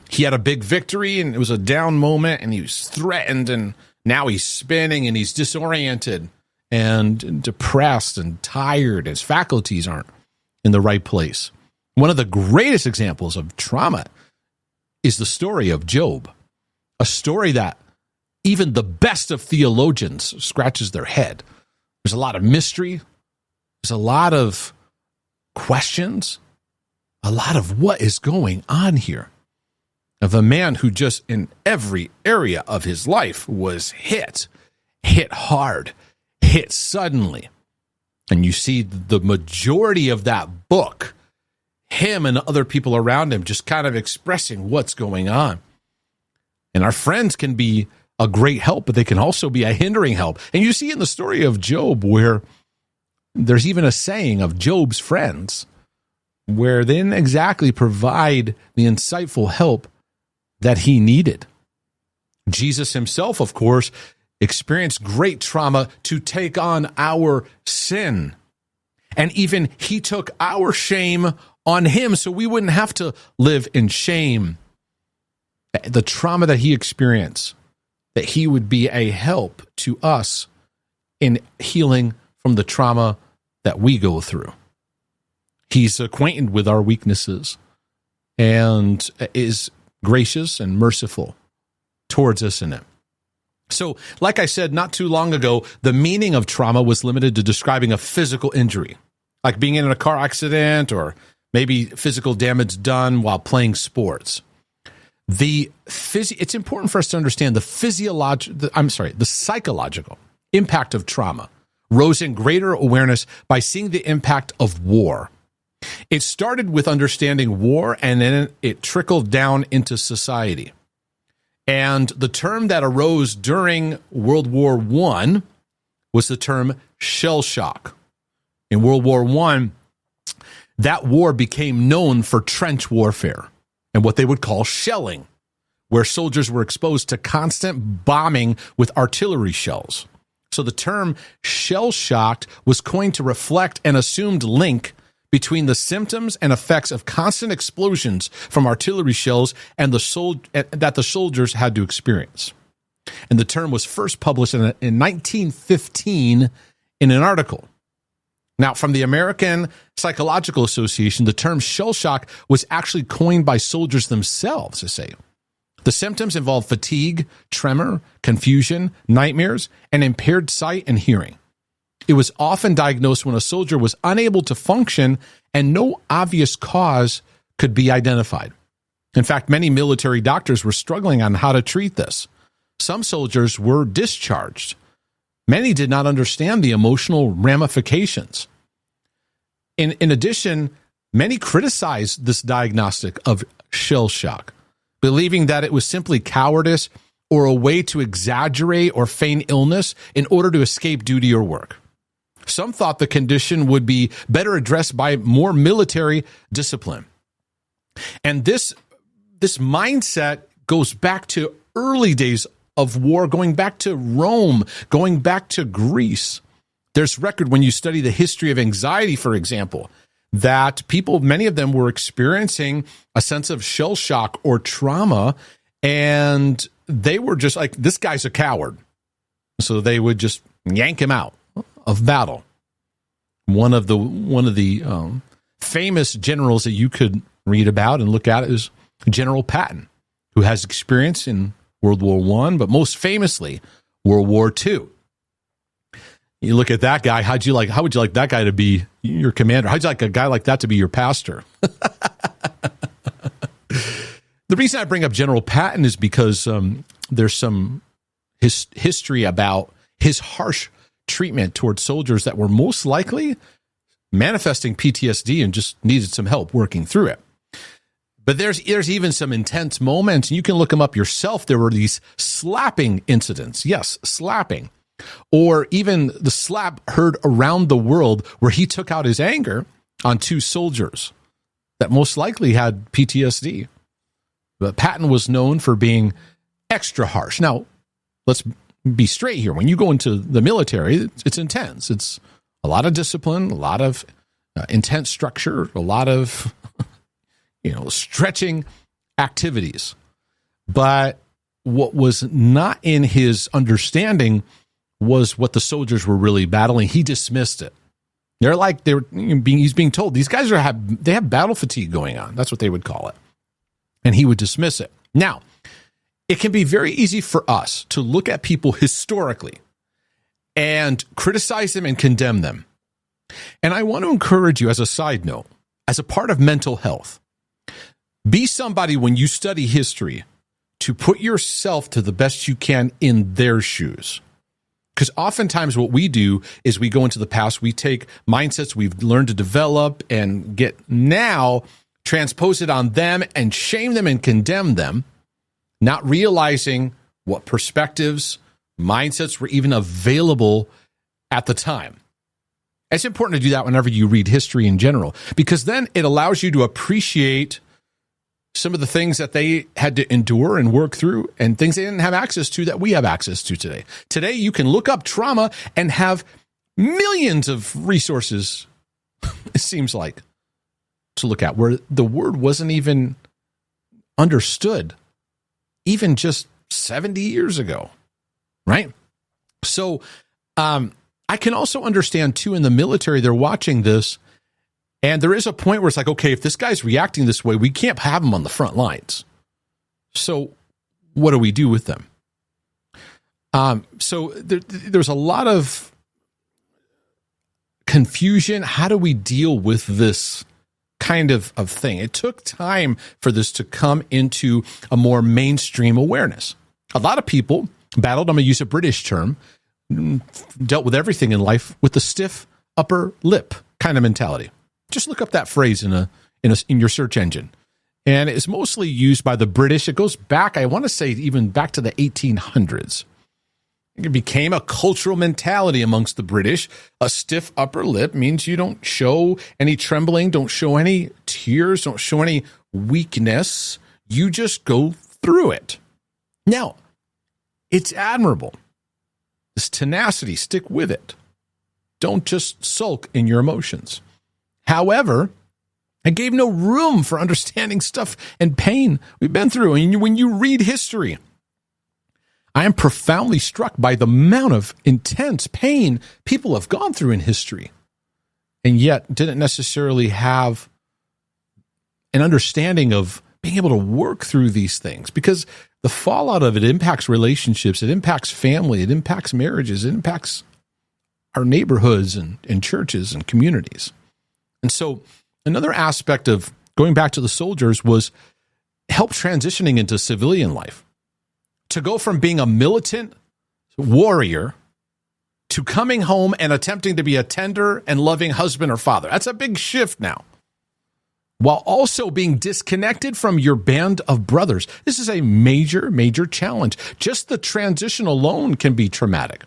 He had a big victory and it was a down moment and he was threatened and now he's spinning and he's disoriented and depressed and tired. His faculties aren't in the right place. One of the greatest examples of trauma is the story of Job, a story that even the best of theologians scratches their head. There's a lot of mystery. There's a lot of questions, a lot of what is going on here, of a man who just in every area of his life was hit hard, hit suddenly. And you see the majority of that book, him and other people around him just kind of expressing what's going on. And our friends can be a great help, but they can also be a hindering help. And you see in the story of Job where there's even a saying of Job's friends where they didn't exactly provide the insightful help that he needed. Jesus himself, of course, experienced great trauma to take on our sin. And even he took our shame on him so we wouldn't have to live in shame. The trauma that he experienced, that he would be a help to us in healing from the trauma that we go through. He's acquainted with our weaknesses and is gracious and merciful towards us in it. So, like I said not too long ago, the meaning of trauma was limited to describing a physical injury, like being in a car accident or maybe physical damage done while playing sports. It's important for us to understand the psychological impact of trauma rose in greater awareness by seeing the impact of war. It started with understanding war, and then it trickled down into society. And the term that arose during World War I was the term shell shock. In World War I, that war became known for trench warfare and what they would call shelling, where soldiers were exposed to constant bombing with artillery shells. So the term shell-shocked was coined to reflect an assumed link between the symptoms and effects of constant explosions from artillery shells and that the soldiers had to experience. And the term was first published in 1915 in an article. Now, from the American Psychological Association, the term shell shock was actually coined by soldiers themselves to say the symptoms involve fatigue, tremor, confusion, nightmares, and impaired sight and hearing. It was often diagnosed when a soldier was unable to function and no obvious cause could be identified. In fact, many military doctors were struggling on how to treat this. Some soldiers were discharged. Many did not understand the emotional ramifications. In addition, many criticized this diagnostic of shell shock, believing that it was simply cowardice or a way to exaggerate or feign illness in order to escape duty or work. Some thought the condition would be better addressed by more military discipline. And this mindset goes back to early days of war, going back to Rome, going back to Greece. There's record when you study the history of anxiety, for example, that people, many of them were experiencing a sense of shell shock or trauma, and they were just like, this guy's a coward. So they would just yank him out of battle. One of the famous generals that you could read about and look at is General Patton, who has experience in World War I, but most famously World War II. You look at that guy. How would you like that guy to be your commander? How'd you like a guy like that to be your pastor? The reason I bring up General Patton is because there's some history about his harsh treatment towards soldiers that were most likely manifesting PTSD and just needed some help working through it. But there's even some intense moments, and you can look them up yourself. There were these slapping incidents. Yes, slapping. Or even the slap heard around the world where he took out his anger on two soldiers that most likely had PTSD. But Patton was known for being extra harsh. Now, let's be straight here. When you go into the military, it's intense. It's a lot of discipline, a lot of intense structure, a lot of stretching activities. But what was not in his understanding was what the soldiers were really battling. He dismissed it. He's being told these guys they have battle fatigue going on. That's what they would call it. And he would dismiss it. Now, it can be very easy for us to look at people historically and criticize them and condemn them. And I want to encourage you, as a side note, as a part of mental health, be somebody when you study history to put yourself to the best you can in their shoes. Because oftentimes what we do is we go into the past, we take mindsets we've learned to develop and get now, transpose it on them and shame them and condemn them, not realizing what perspectives, mindsets were even available at the time. It's important to do that whenever you read history in general, because then it allows you to appreciate some of the things that they had to endure and work through and things they didn't have access to that we have access to today. Today, you can look up trauma and have millions of resources, it seems like, to look at, where the word wasn't even understood even just 70 years ago, right? So I can also understand, too, in the military, they're watching this, and there is a point where it's like, okay, if this guy's reacting this way, we can't have him on the front lines. So what do we do with them? So there's a lot of confusion. How do we deal with this kind of thing? It took time for this to come into a more mainstream awareness. A lot of people battled, I'm going to use a British term, dealt with everything in life with the stiff upper lip kind of mentality. Just look up that phrase in your search engine. And it's mostly used by the British. It goes back, I want to say, even back to the 1800s. It became a cultural mentality amongst the British. A stiff upper lip means you don't show any trembling, don't show any tears, don't show any weakness. You just go through it. Now, it's admirable. This tenacity, stick with it. Don't just sulk in your emotions. However, it gave no room for understanding stuff and pain we've been through. And when you read history, I am profoundly struck by the amount of intense pain people have gone through in history, and yet didn't necessarily have an understanding of being able to work through these things, because the fallout of it impacts relationships, it impacts family, it impacts marriages, it impacts our neighborhoods and churches and communities. And so another aspect of going back to the soldiers was help transitioning into civilian life. To go from being a militant warrior to coming home and attempting to be a tender and loving husband or father. That's a big shift now. While also being disconnected from your band of brothers. This is a major, major challenge. Just the transition alone can be traumatic.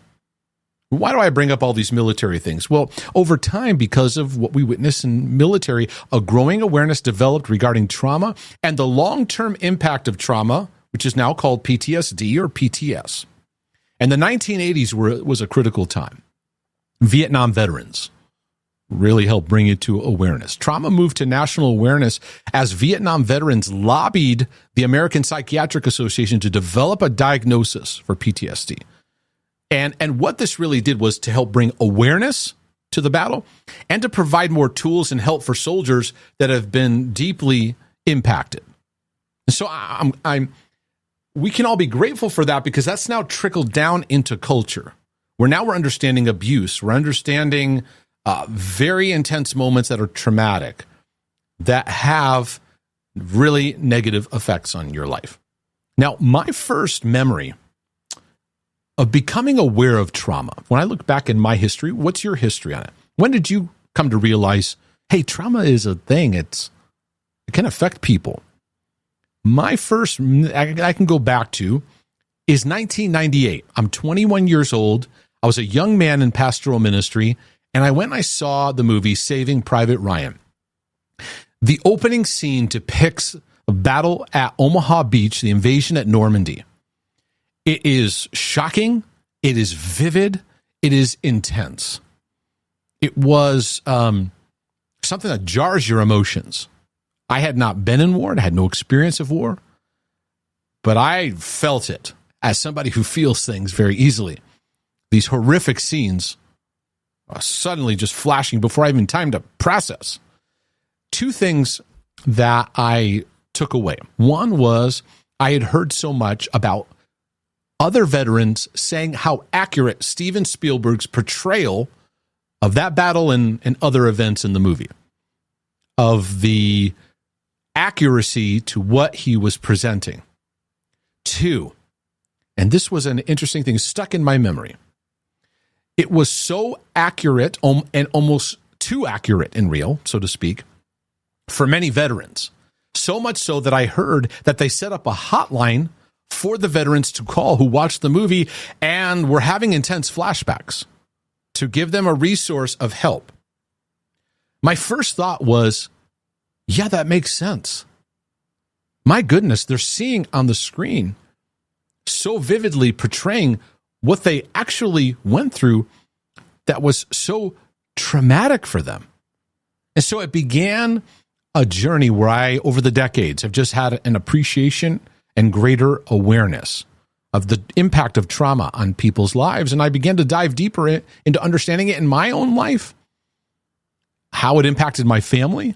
Why do I bring up all these military things? Well, over time, because of what we witness in military, a growing awareness developed regarding trauma and the long-term impact of trauma, which is now called PTSD or PTS. And the 1980s was a critical time. Vietnam veterans, really helped bring it to awareness. Trauma moved to national awareness as Vietnam veterans lobbied the American Psychiatric Association to develop a diagnosis for PTSD. And what this really did was to help bring awareness to the battle and to provide more tools and help for soldiers that have been deeply impacted. So we can all be grateful for that, because that's now trickled down into culture, where now we're understanding abuse. We're understanding very intense moments that are traumatic, that have really negative effects on your life. Now, my first memory of becoming aware of trauma, when I look back in my history, what's your history on it? When did you come to realize, hey, trauma is a thing, it can affect people? My first, I can go back to, is 1998. I'm 21 years old. I was a young man in pastoral ministry, and I went and I saw the movie Saving Private Ryan. The opening scene depicts a battle at Omaha Beach, the invasion at Normandy. It is shocking. It is vivid. It is intense. It was something that jars your emotions. I had not been in war. I had no experience of war, but I felt it as somebody who feels things very easily. These horrific scenes are suddenly just flashing before I even time to process. Two things that I took away. One was I had heard so much about other veterans saying how accurate Steven Spielberg's portrayal of that battle and other events in the movie, of the accuracy to what he was presenting. Two, and this was an interesting thing stuck in my memory, it was so accurate and almost too accurate and real, so to speak, for many veterans. So much so that I heard that they set up a hotline for the veterans to call who watched the movie and were having intense flashbacks, to give them a resource of help. My first thought was, yeah, that makes sense. My goodness, they're seeing on the screen so vividly portraying what they actually went through that was so traumatic for them. And so it began a journey where I, over the decades, have just had an appreciation and greater awareness of the impact of trauma on people's lives. And I began to dive deeper into understanding it in my own life, how it impacted my family,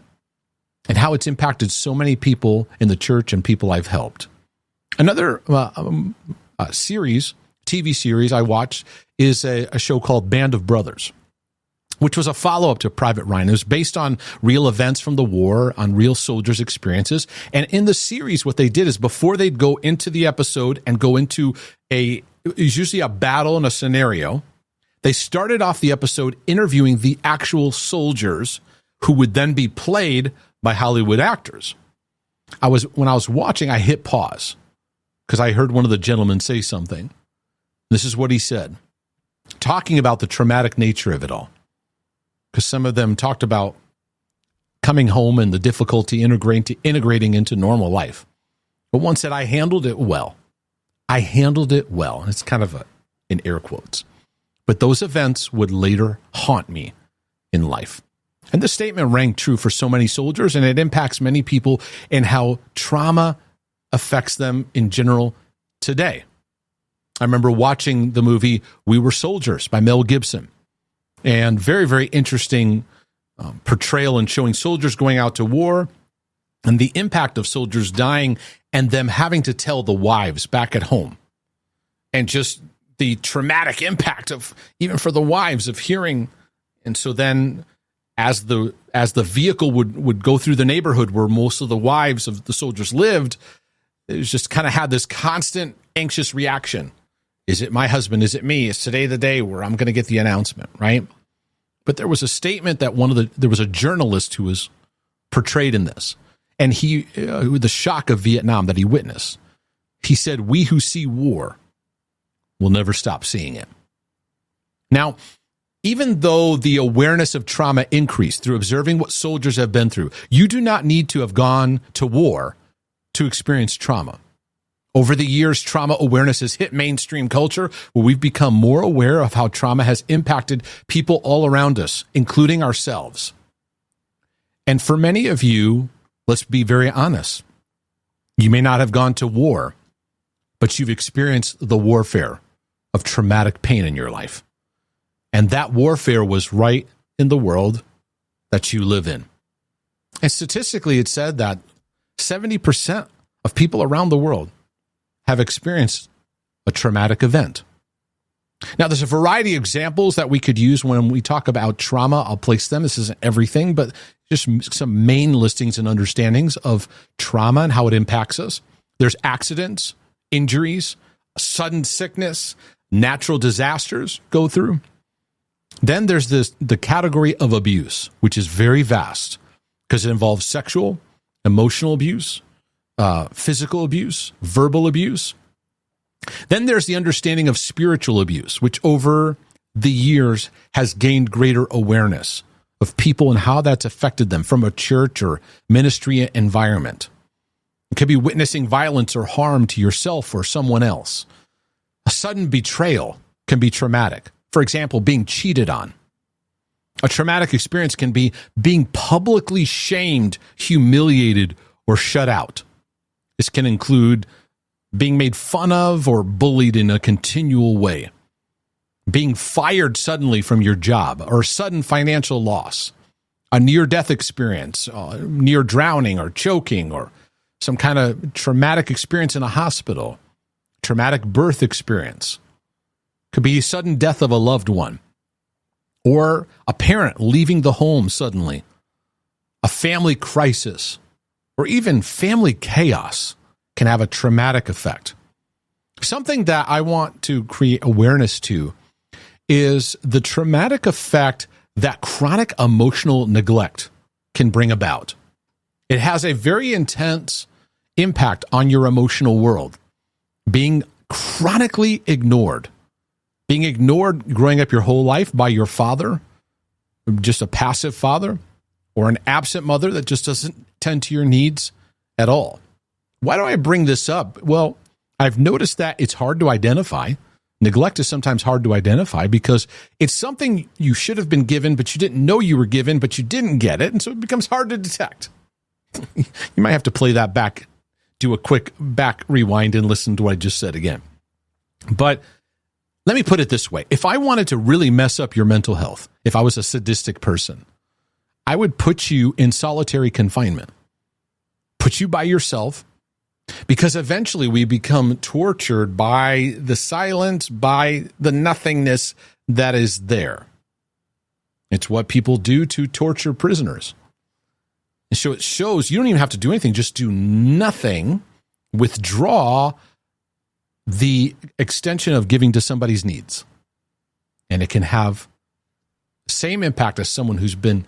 and how it's impacted so many people in the church and people I've helped. Another TV series I watched is a show called Band of Brothers, which was a follow-up to Private Ryan. It was based on real events from the war, on real soldiers' experiences. And in the series, what they did is before they'd go into the episode and go into it was usually a battle and a scenario, they started off the episode interviewing the actual soldiers who would then be played by Hollywood actors. When I was watching, I hit pause because I heard one of the gentlemen say something. This is what he said, talking about the traumatic nature of it all. Because some of them talked about coming home and the difficulty integrating into normal life. But one said, I handled it well. I handled it well. And it's kind of in air quotes. But those events would later haunt me in life. And this statement rang true for so many soldiers, and it impacts many people in how trauma affects them in general today. I remember watching the movie We Were Soldiers by Mel Gibson. And very, very interesting portrayal and showing soldiers going out to war and the impact of soldiers dying and them having to tell the wives back at home. And just the traumatic impact of, even for the wives, of hearing. And so then as the vehicle would go through the neighborhood where most of the wives of the soldiers lived, it was just kind of had this constant anxious reaction. Is it my husband? Is it me? Is today the day where I'm going to get the announcement, right? But there was a statement that there was a journalist who was portrayed in this, and the shock of Vietnam that he witnessed, he said, "We who see war will never stop seeing it." Now, even though the awareness of trauma increased through observing what soldiers have been through, you do not need to have gone to war to experience trauma Over the years, trauma awareness has hit mainstream culture where we've become more aware of how trauma has impacted people all around us, including ourselves. And for many of you, let's be very honest. You may not have gone to war, but you've experienced the warfare of traumatic pain in your life. And that warfare was right in the world that you live in. And statistically, it's said that 70% of people around the world have experienced a traumatic event. Now, there's a variety of examples that we could use when we talk about trauma. I'll place them. This isn't everything, but just some main listings and understandings of trauma and how it impacts us. There's accidents, injuries, sudden sickness, natural disasters go through. Then there's the category of abuse, which is very vast because it involves sexual, emotional abuse, physical abuse, verbal abuse. Then there's the understanding of spiritual abuse, which over the years has gained greater awareness of people and how that's affected them from a church or ministry environment. It could be witnessing violence or harm to yourself or someone else. A sudden betrayal can be traumatic. For example, being cheated on. A traumatic experience can be being publicly shamed, humiliated, or shut out. This can include being made fun of or bullied in a continual way, being fired suddenly from your job, or sudden financial loss, a near-death experience, near drowning or choking, or some kind of traumatic experience in a hospital, traumatic birth experience. Could be sudden death of a loved one, or a parent leaving the home suddenly, a family crisis, or even family chaos can have a traumatic effect. Something that I want to create awareness to is the traumatic effect that chronic emotional neglect can bring about. It has a very intense impact on your emotional world. Being chronically ignored. Being ignored growing up your whole life by your father, just a passive father, or an absent mother that just doesn't tend to your needs at all. Why do I bring this up? Well, I've noticed that it's hard to identify. Neglect is sometimes hard to identify because it's something you should have been given, but you didn't know you were given, but you didn't get it, and so it becomes hard to detect. You might have to play that back, do a quick back rewind and listen to what I just said again. But let me put it this way. If I wanted to really mess up your mental health, if I was a sadistic person, I would put you in solitary confinement, put you by yourself, because eventually we become tortured by the silence, by the nothingness that is there. It's what people do to torture prisoners. And so it shows you don't even have to do anything, just do nothing, withdraw the extension of giving to somebody's needs. And it can have the same impact as someone who's been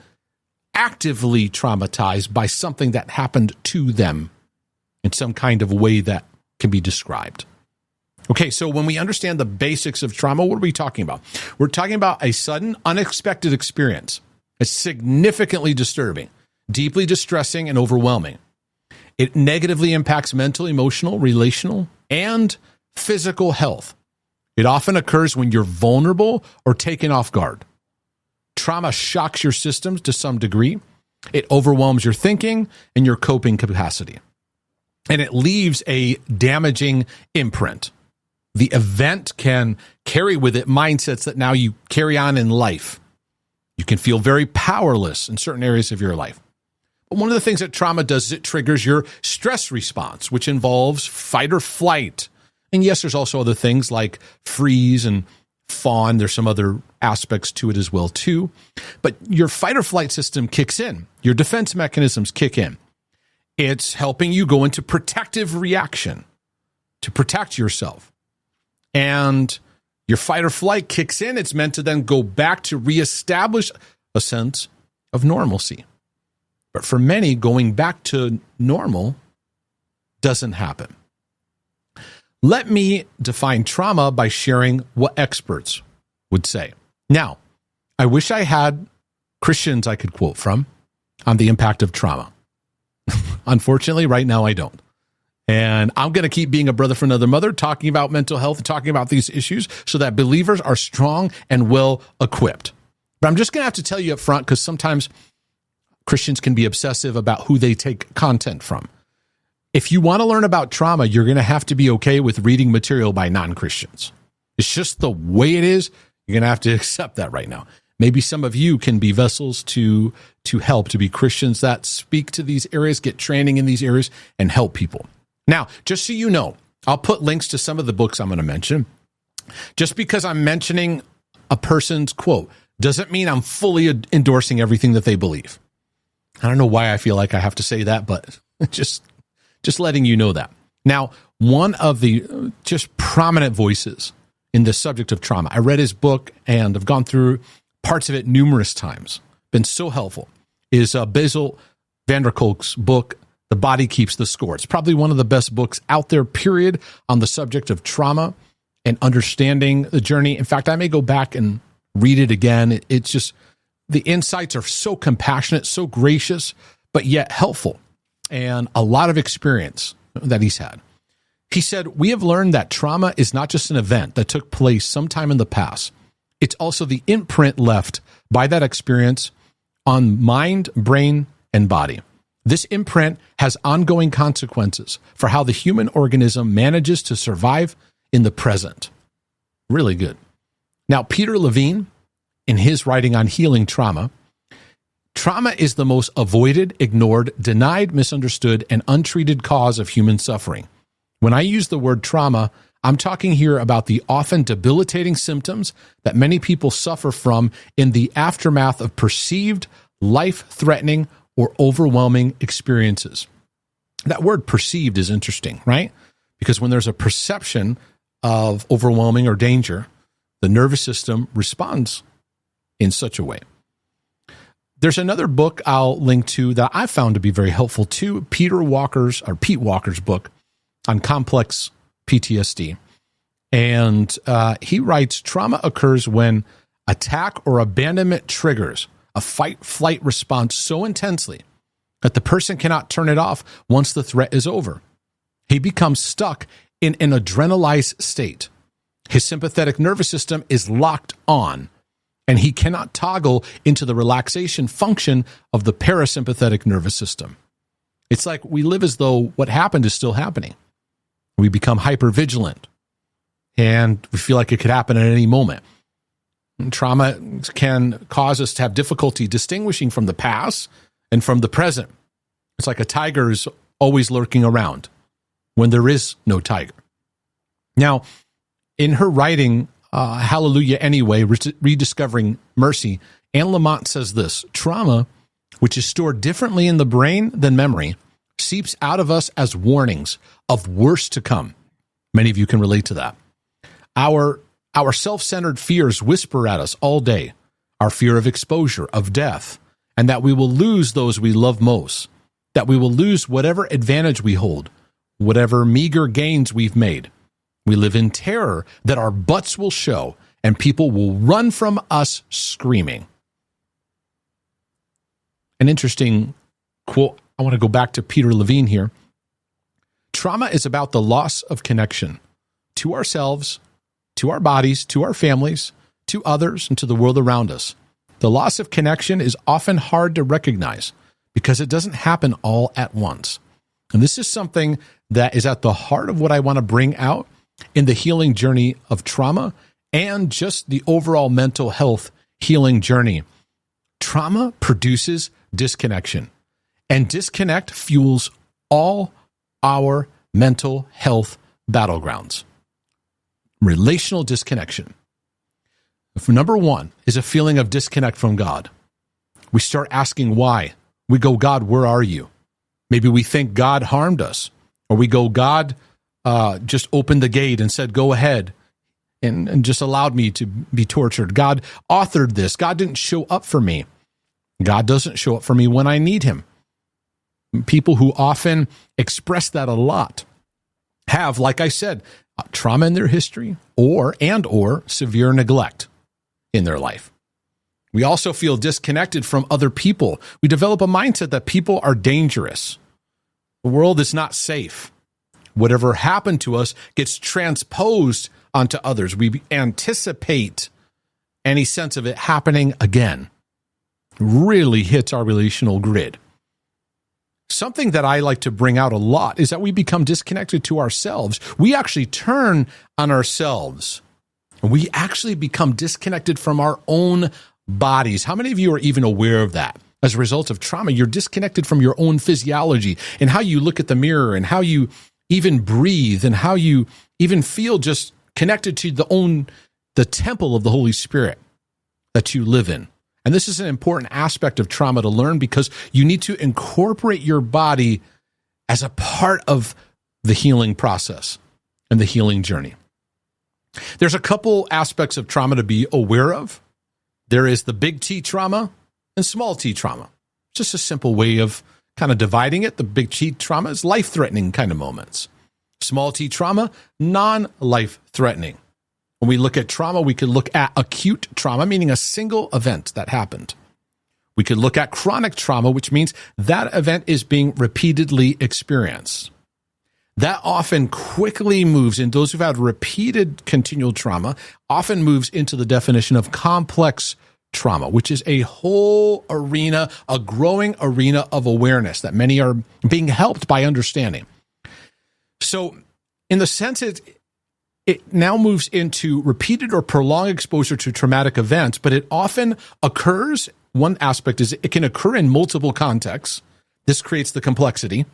actively traumatized by something that happened to them in some kind of way that can be described. Okay, so when we understand the basics of trauma, what are we talking about? We're talking about a sudden, unexpected experience. It's significantly disturbing, deeply distressing, and overwhelming. It negatively impacts mental, emotional, relational, and physical health. It often occurs when you're vulnerable or taken off guard. Trauma shocks your systems to some degree. It overwhelms your thinking and your coping capacity. And it leaves a damaging imprint. The event can carry with it mindsets that now you carry on in life. You can feel very powerless in certain areas of your life. But one of the things that trauma does is it triggers your stress response, which involves fight or flight. And yes, there's also other things like freeze and fawn. There's some other aspects to it as well, too. But your fight or flight system kicks in. Your defense mechanisms kick in. It's helping you go into protective reaction to protect yourself. And your fight or flight kicks in. It's meant to then go back to reestablish a sense of normalcy. But for many, going back to normal doesn't happen. Let me define trauma by sharing what experts would say. Now, I wish I had Christians I could quote from on the impact of trauma. Unfortunately, right now I don't. And I'm going to keep being a brother from another mother, talking about mental health, talking about these issues so that believers are strong and well equipped. But I'm just going to have to tell you up front, because sometimes Christians can be obsessive about who they take content from. If you want to learn about trauma, you're going to have to be okay with reading material by non-Christians. It's just the way it is. You're going to have to accept that right now. Maybe some of you can be vessels to help, to be Christians that speak to these areas, get training in these areas, and help people. Now, just so you know, I'll put links to some of the books I'm going to mention. Just because I'm mentioning a person's quote doesn't mean I'm fully endorsing everything that they believe. I don't know why I feel like I have to say that, but just letting you know that. Now, one of the just prominent voices in the subject of trauma, I read his book and I've gone through parts of it numerous times, been so helpful, is Basil van der Kolk's book, The Body Keeps the Score. It's probably one of the best books out there, period, on the subject of trauma and understanding the journey. In fact, I may go back and read it again. It's just, the insights are so compassionate, so gracious, but yet helpful, and a lot of experience that he's had. He said, we have learned that trauma is not just an event that took place sometime in the past. It's also the imprint left by that experience on mind, brain, and body. This imprint has ongoing consequences for how the human organism manages to survive in the present. Really good. Now, Peter Levine, in his writing on healing trauma is the most avoided, ignored, denied, misunderstood, and untreated cause of human suffering. When I use the word trauma, I'm talking here about the often debilitating symptoms that many people suffer from in the aftermath of perceived, life-threatening, or overwhelming experiences. That word perceived is interesting, right? Because when there's a perception of overwhelming or danger, the nervous system responds in such a way. There's another book I'll link to that I found to be very helpful too, Pete Walker's book on complex PTSD. And he writes, trauma occurs when attack or abandonment triggers a fight-flight response so intensely that the person cannot turn it off once the threat is over. He becomes stuck in an adrenalized state. His sympathetic nervous system is locked on, and he cannot toggle into the relaxation function of the parasympathetic nervous system. It's like we live as though what happened is still happening. We become hypervigilant, and we feel like it could happen at any moment. And trauma can cause us to have difficulty distinguishing from the past and from the present. It's like a tiger is always lurking around when there is no tiger. Now, in her writing, Hallelujah Anyway, Rediscovering Mercy, Anne Lamott says this: trauma, which is stored differently in the brain than memory, seeps out of us as warnings of worse to come. Many of you can relate to that. Our self-centered fears whisper at us all day, our fear of exposure, of death, and that we will lose those we love most, that we will lose whatever advantage we hold, whatever meager gains we've made. We live in terror that our butts will show and people will run from us screaming. An interesting quote. I want to go back to Peter Levine here. Trauma is about the loss of connection to ourselves, to our bodies, to our families, to others, and to the world around us. The loss of connection is often hard to recognize because it doesn't happen all at once. And this is something that is at the heart of what I want to bring out in the healing journey of trauma and just the overall mental health healing journey. Trauma produces disconnection, and disconnect fuels all our mental health battlegrounds. Relational disconnection. If number one is a feeling of disconnect from God, we start asking why. We go, God, where are you? Maybe we think God harmed us, or we go, God just opened the gate and said, go ahead, and just allowed me to be tortured. God authored this. God didn't show up for me. God doesn't show up for me when I need him. People who often express that a lot have, like I said, trauma in their history or severe neglect in their life. We also feel disconnected from other people. We develop a mindset that people are dangerous. The world is not safe. Whatever happened to us gets transposed onto others. We anticipate any sense of it happening again. Really hits our relational grid. Something that I like to bring out a lot is that we become disconnected to ourselves. We actually turn on ourselves. We actually become disconnected from our own bodies. How many of you are even aware of that? As a result of trauma, you're disconnected from your own physiology and how you look at the mirror and how you even breathe and how you even feel just connected to the temple of the Holy Spirit that you live in. And this is an important aspect of trauma to learn because you need to incorporate your body as a part of the healing process and the healing journey. There's a couple aspects of trauma to be aware of. There is the big T trauma and small T trauma. Just a simple way of kind of dividing it. The big T trauma is life-threatening kind of moments. Small T trauma, non-life-threatening. When we look at trauma, we could look at acute trauma, meaning a single event that happened. We could look at chronic trauma, which means that event is being repeatedly experienced. That often quickly moves, and those who've had repeated continual trauma often moves into the definition of complex trauma, which is a whole arena, a growing arena of awareness that many are being helped by understanding. So in the sense it now moves into repeated or prolonged exposure to traumatic events, but it often occurs, one aspect is it can occur in multiple contexts. This creates the complexity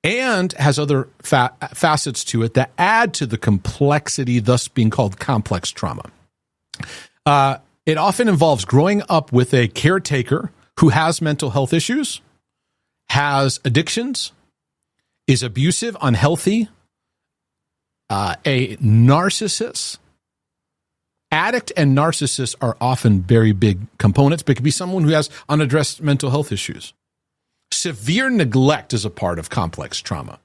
and has other facets to it that add to the complexity, thus being called complex trauma. It often involves growing up with a caretaker who has mental health issues, has addictions, is abusive, unhealthy, a narcissist. Addict and narcissist are often very big components, but it could be someone who has unaddressed mental health issues. Severe neglect is a part of complex trauma.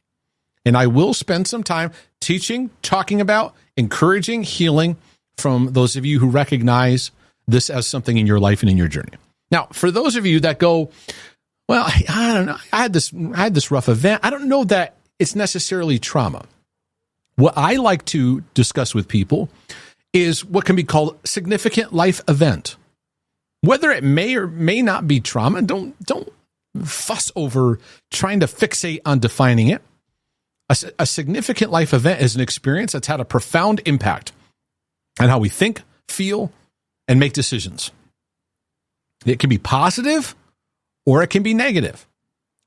And I will spend some time teaching, talking about, encouraging healing from those of you who recognize this as something in your life and in your journey. Now, for those of you that go, well, I don't know, I had this rough event. I don't know that it's necessarily trauma. What I like to discuss with people is what can be called significant life event. Whether it may or may not be trauma, don't fuss over trying to fixate on defining it. A significant life event is an experience that's had a profound impact on how we think, feel, and make decisions. It can be positive or it can be negative.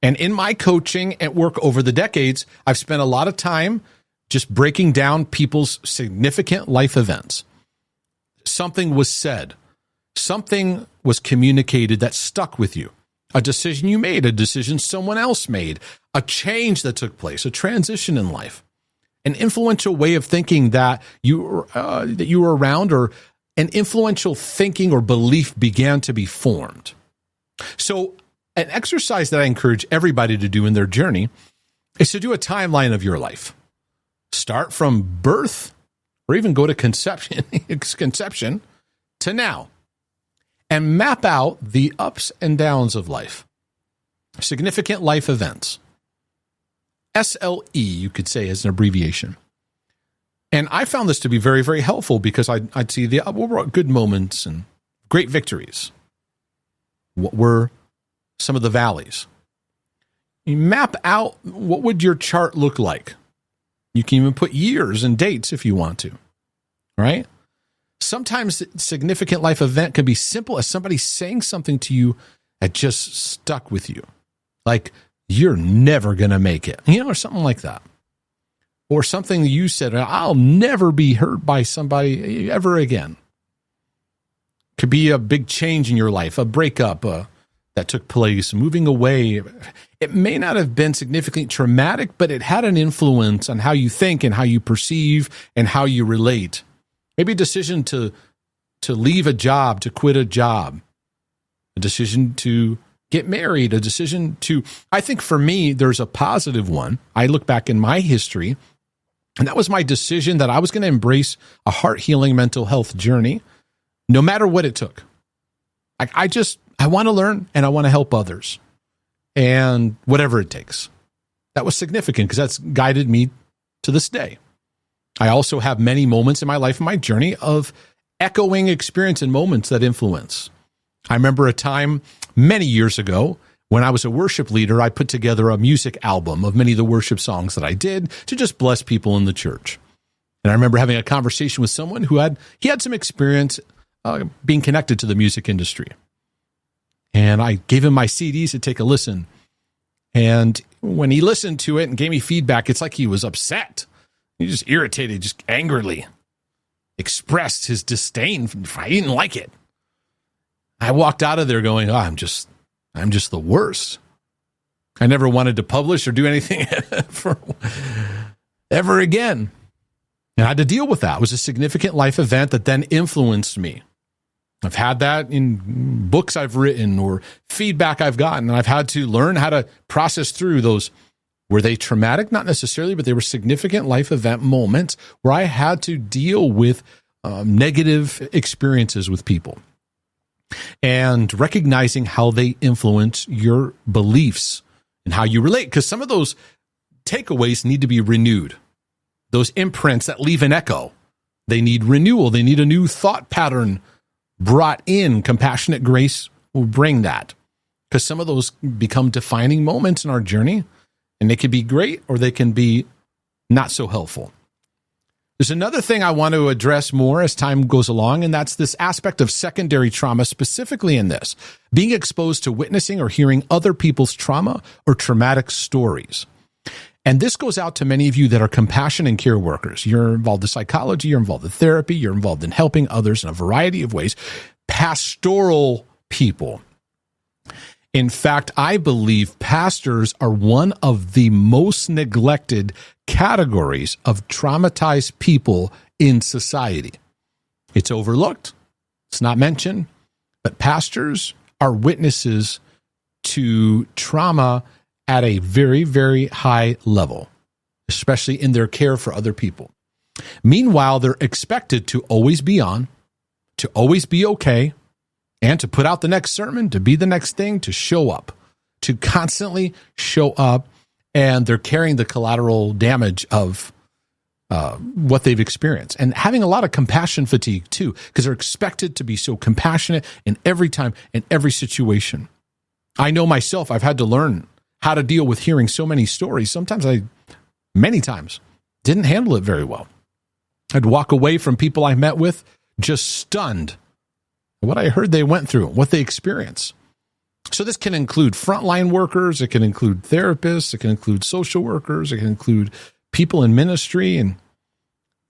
And in my coaching and work over the decades, I've spent a lot of time just breaking down people's significant life events. Something was said. Something was communicated that stuck with you. A decision you made, a decision someone else made, a change that took place, a transition in life, an influential way of thinking that you were around, or an influential thinking or belief began to be formed. So an exercise that I encourage everybody to do in their journey is to do a timeline of your life. Start from birth, or even go to conception to now, and map out the ups and downs of life. Significant life events. SLE, you could say, as an abbreviation. And I found this to be very, very helpful because I'd see the good moments and great victories. What were some of the valleys? You map out what would your chart look like. You can even put years and dates if you want to, right? Sometimes a significant life event can be simple as somebody saying something to you that just stuck with you. Like, you're never going to make it, or something like that. Or something you said, I'll never be hurt by somebody ever again. Could be a big change in your life, a breakup that took place, moving away. It may not have been significantly traumatic, but it had an influence on how you think and how you perceive and how you relate. Maybe a decision to leave a job, to quit a job, a decision to get married, a decision to, I think for me, there's a positive one. I look back in my history, and that was my decision that I was going to embrace a heart-healing mental health journey, no matter what it took. I want to learn and I want to help others, and whatever it takes. That was significant because that's guided me to this day. I also have many moments in my life and my journey of echoing experience and moments that influence. I remember a time many years ago when I was a worship leader, I put together a music album of many of the worship songs that I did to just bless people in the church. And I remember having a conversation with someone who had some experience being connected to the music industry. And I gave him my CDs to take a listen. And when he listened to it and gave me feedback, it's like he was upset. He just irritated, just angrily expressed his disdain. I didn't like it. I walked out of there going, oh, I'm just the worst. I never wanted to publish or do anything ever again. And I had to deal with that. It was a significant life event that then influenced me. I've had that in books I've written or feedback I've gotten, and I've had to learn how to process through those. Were they traumatic? Not necessarily, but they were significant life event moments where I had to deal with negative experiences with people and recognizing how they influence your beliefs and how you relate. Because some of those takeaways need to be renewed. Those imprints that leave an echo, they need renewal. They need a new thought pattern brought in. Compassionate grace will bring that, because some of those become defining moments in our journey, and they can be great or they can be not so helpful. There's another thing I want to address more as time goes along, and that's this aspect of secondary trauma, specifically in this, being exposed to witnessing or hearing other people's trauma or traumatic stories. And this goes out to many of you that are compassion and care workers. You're involved in psychology, you're involved in therapy, you're involved in helping others in a variety of ways. Pastoral people. In fact, I believe pastors are one of the most neglected categories of traumatized people in society. It's overlooked. It's not mentioned. But pastors are witnesses to trauma at a very, very high level, especially in their care for other people. Meanwhile, they're expected to always be on, to always be okay, and to put out the next sermon, to be the next thing, to show up, to constantly show up, and they're carrying the collateral damage of what they've experienced. And having a lot of compassion fatigue, too, because they're expected to be so compassionate in every time, in every situation. I know myself, I've had to learn how to deal with hearing so many stories. Many times, didn't handle it very well. I'd walk away from people I met with just stunned at what I heard they went through, what they experienced. So this can include frontline workers, it can include therapists, it can include social workers, it can include people in ministry. And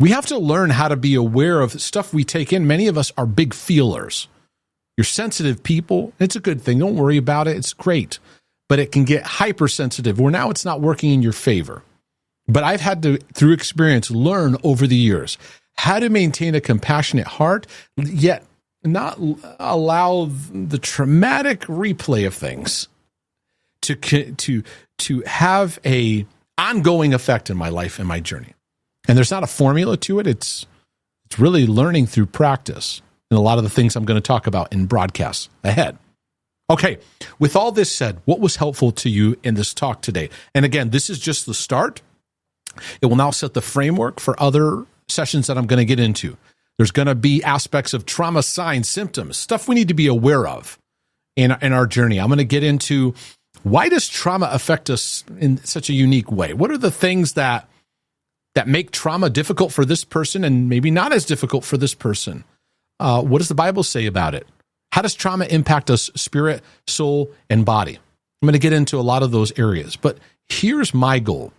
we have to learn how to be aware of stuff we take in. Many of us are big feelers. You're sensitive people. It's a good thing. Don't worry about it. It's great. But it can get hypersensitive where now it's not working in your favor. But I've had to, through experience, learn over the years how to maintain a compassionate heart, yet not allow the traumatic replay of things to have a ongoing effect in my life and my journey. And there's not a formula to it. It's really learning through practice and a lot of the things I'm going to talk about in broadcasts ahead. Okay, with all this said, what was helpful to you in this talk today? And again, this is just the start. It will now set the framework for other sessions that I'm going to get into. There's going to be aspects of trauma signs, symptoms, stuff we need to be aware of in our journey. I'm going to get into why does trauma affect us in such a unique way? What are the things that make trauma difficult for this person and maybe not as difficult for this person? What does the Bible say about it? How does trauma impact us, spirit, soul, and body? I'm going to get into a lot of those areas, but here's my goal.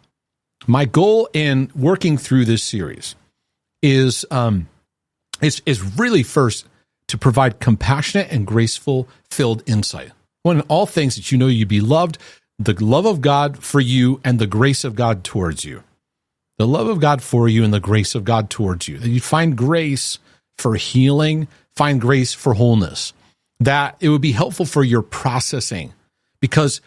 My goal in working through this series is really first to provide compassionate and graceful filled insight. When in all things that you know you be loved, the love of God for you and the grace of God towards you. The love of God for you and the grace of God towards you. That you find grace for healing, find grace for wholeness. That it would be helpful for your processing, because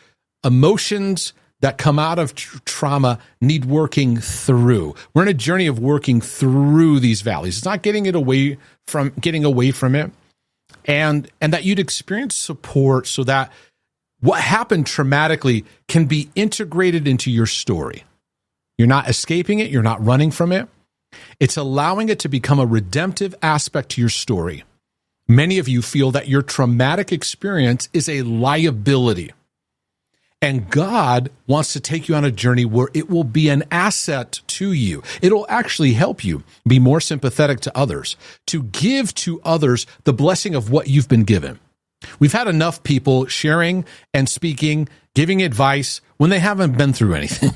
emotions that come out of trauma need working through. We're in a journey of working through these valleys. It's not getting away from it, and that you'd experience support so that what happened traumatically can be integrated into your story. You're not escaping it. You're not running from it. It's allowing it to become a redemptive aspect to your story. Many of you feel that your traumatic experience is a liability. And God wants to take you on a journey where it will be an asset to you. It'll actually help you be more sympathetic to others, to give to others the blessing of what you've been given. We've had enough people sharing and speaking, giving advice when they haven't been through anything.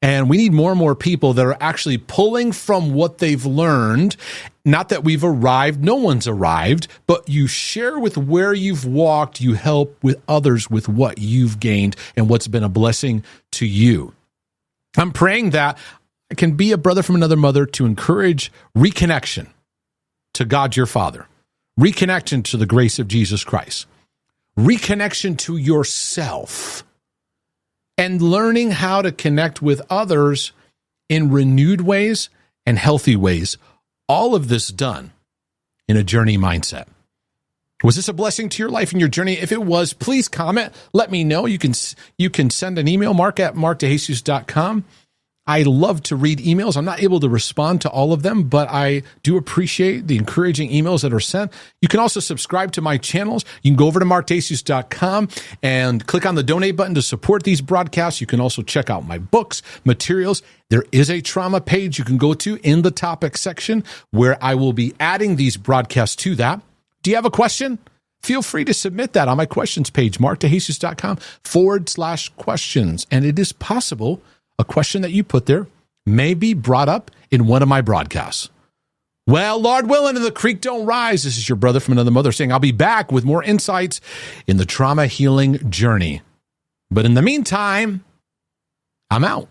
And we need more and more people that are actually pulling from what they've learned. Not that we've arrived, no one's arrived, but you share with where you've walked, you help with others with what you've gained and what's been a blessing to you. I'm praying that I can be a brother from another mother to encourage reconnection to God your Father, reconnection to the grace of Jesus Christ, reconnection to yourself, and learning how to connect with others in renewed ways and healthy ways. All of this done in a journey mindset. Was this a blessing to your life and your journey? If it was, please comment. Let me know. You can send an email, mark@markdejesus.com. I love to read emails. I'm not able to respond to all of them, but I do appreciate the encouraging emails that are sent. You can also subscribe to my channels. You can go over to markdejesus.com and click on the donate button to support these broadcasts. You can also check out my books, materials. There is a trauma page you can go to in the topic section where I will be adding these broadcasts to that. Do you have a question? Feel free to submit that on my questions page, markdejesus.com/questions. And it is possible a question that you put there may be brought up in one of my broadcasts. Well, Lord willing, and the creek don't rise. This is your brother from another mother saying I'll be back with more insights in the trauma healing journey. But in the meantime, I'm out.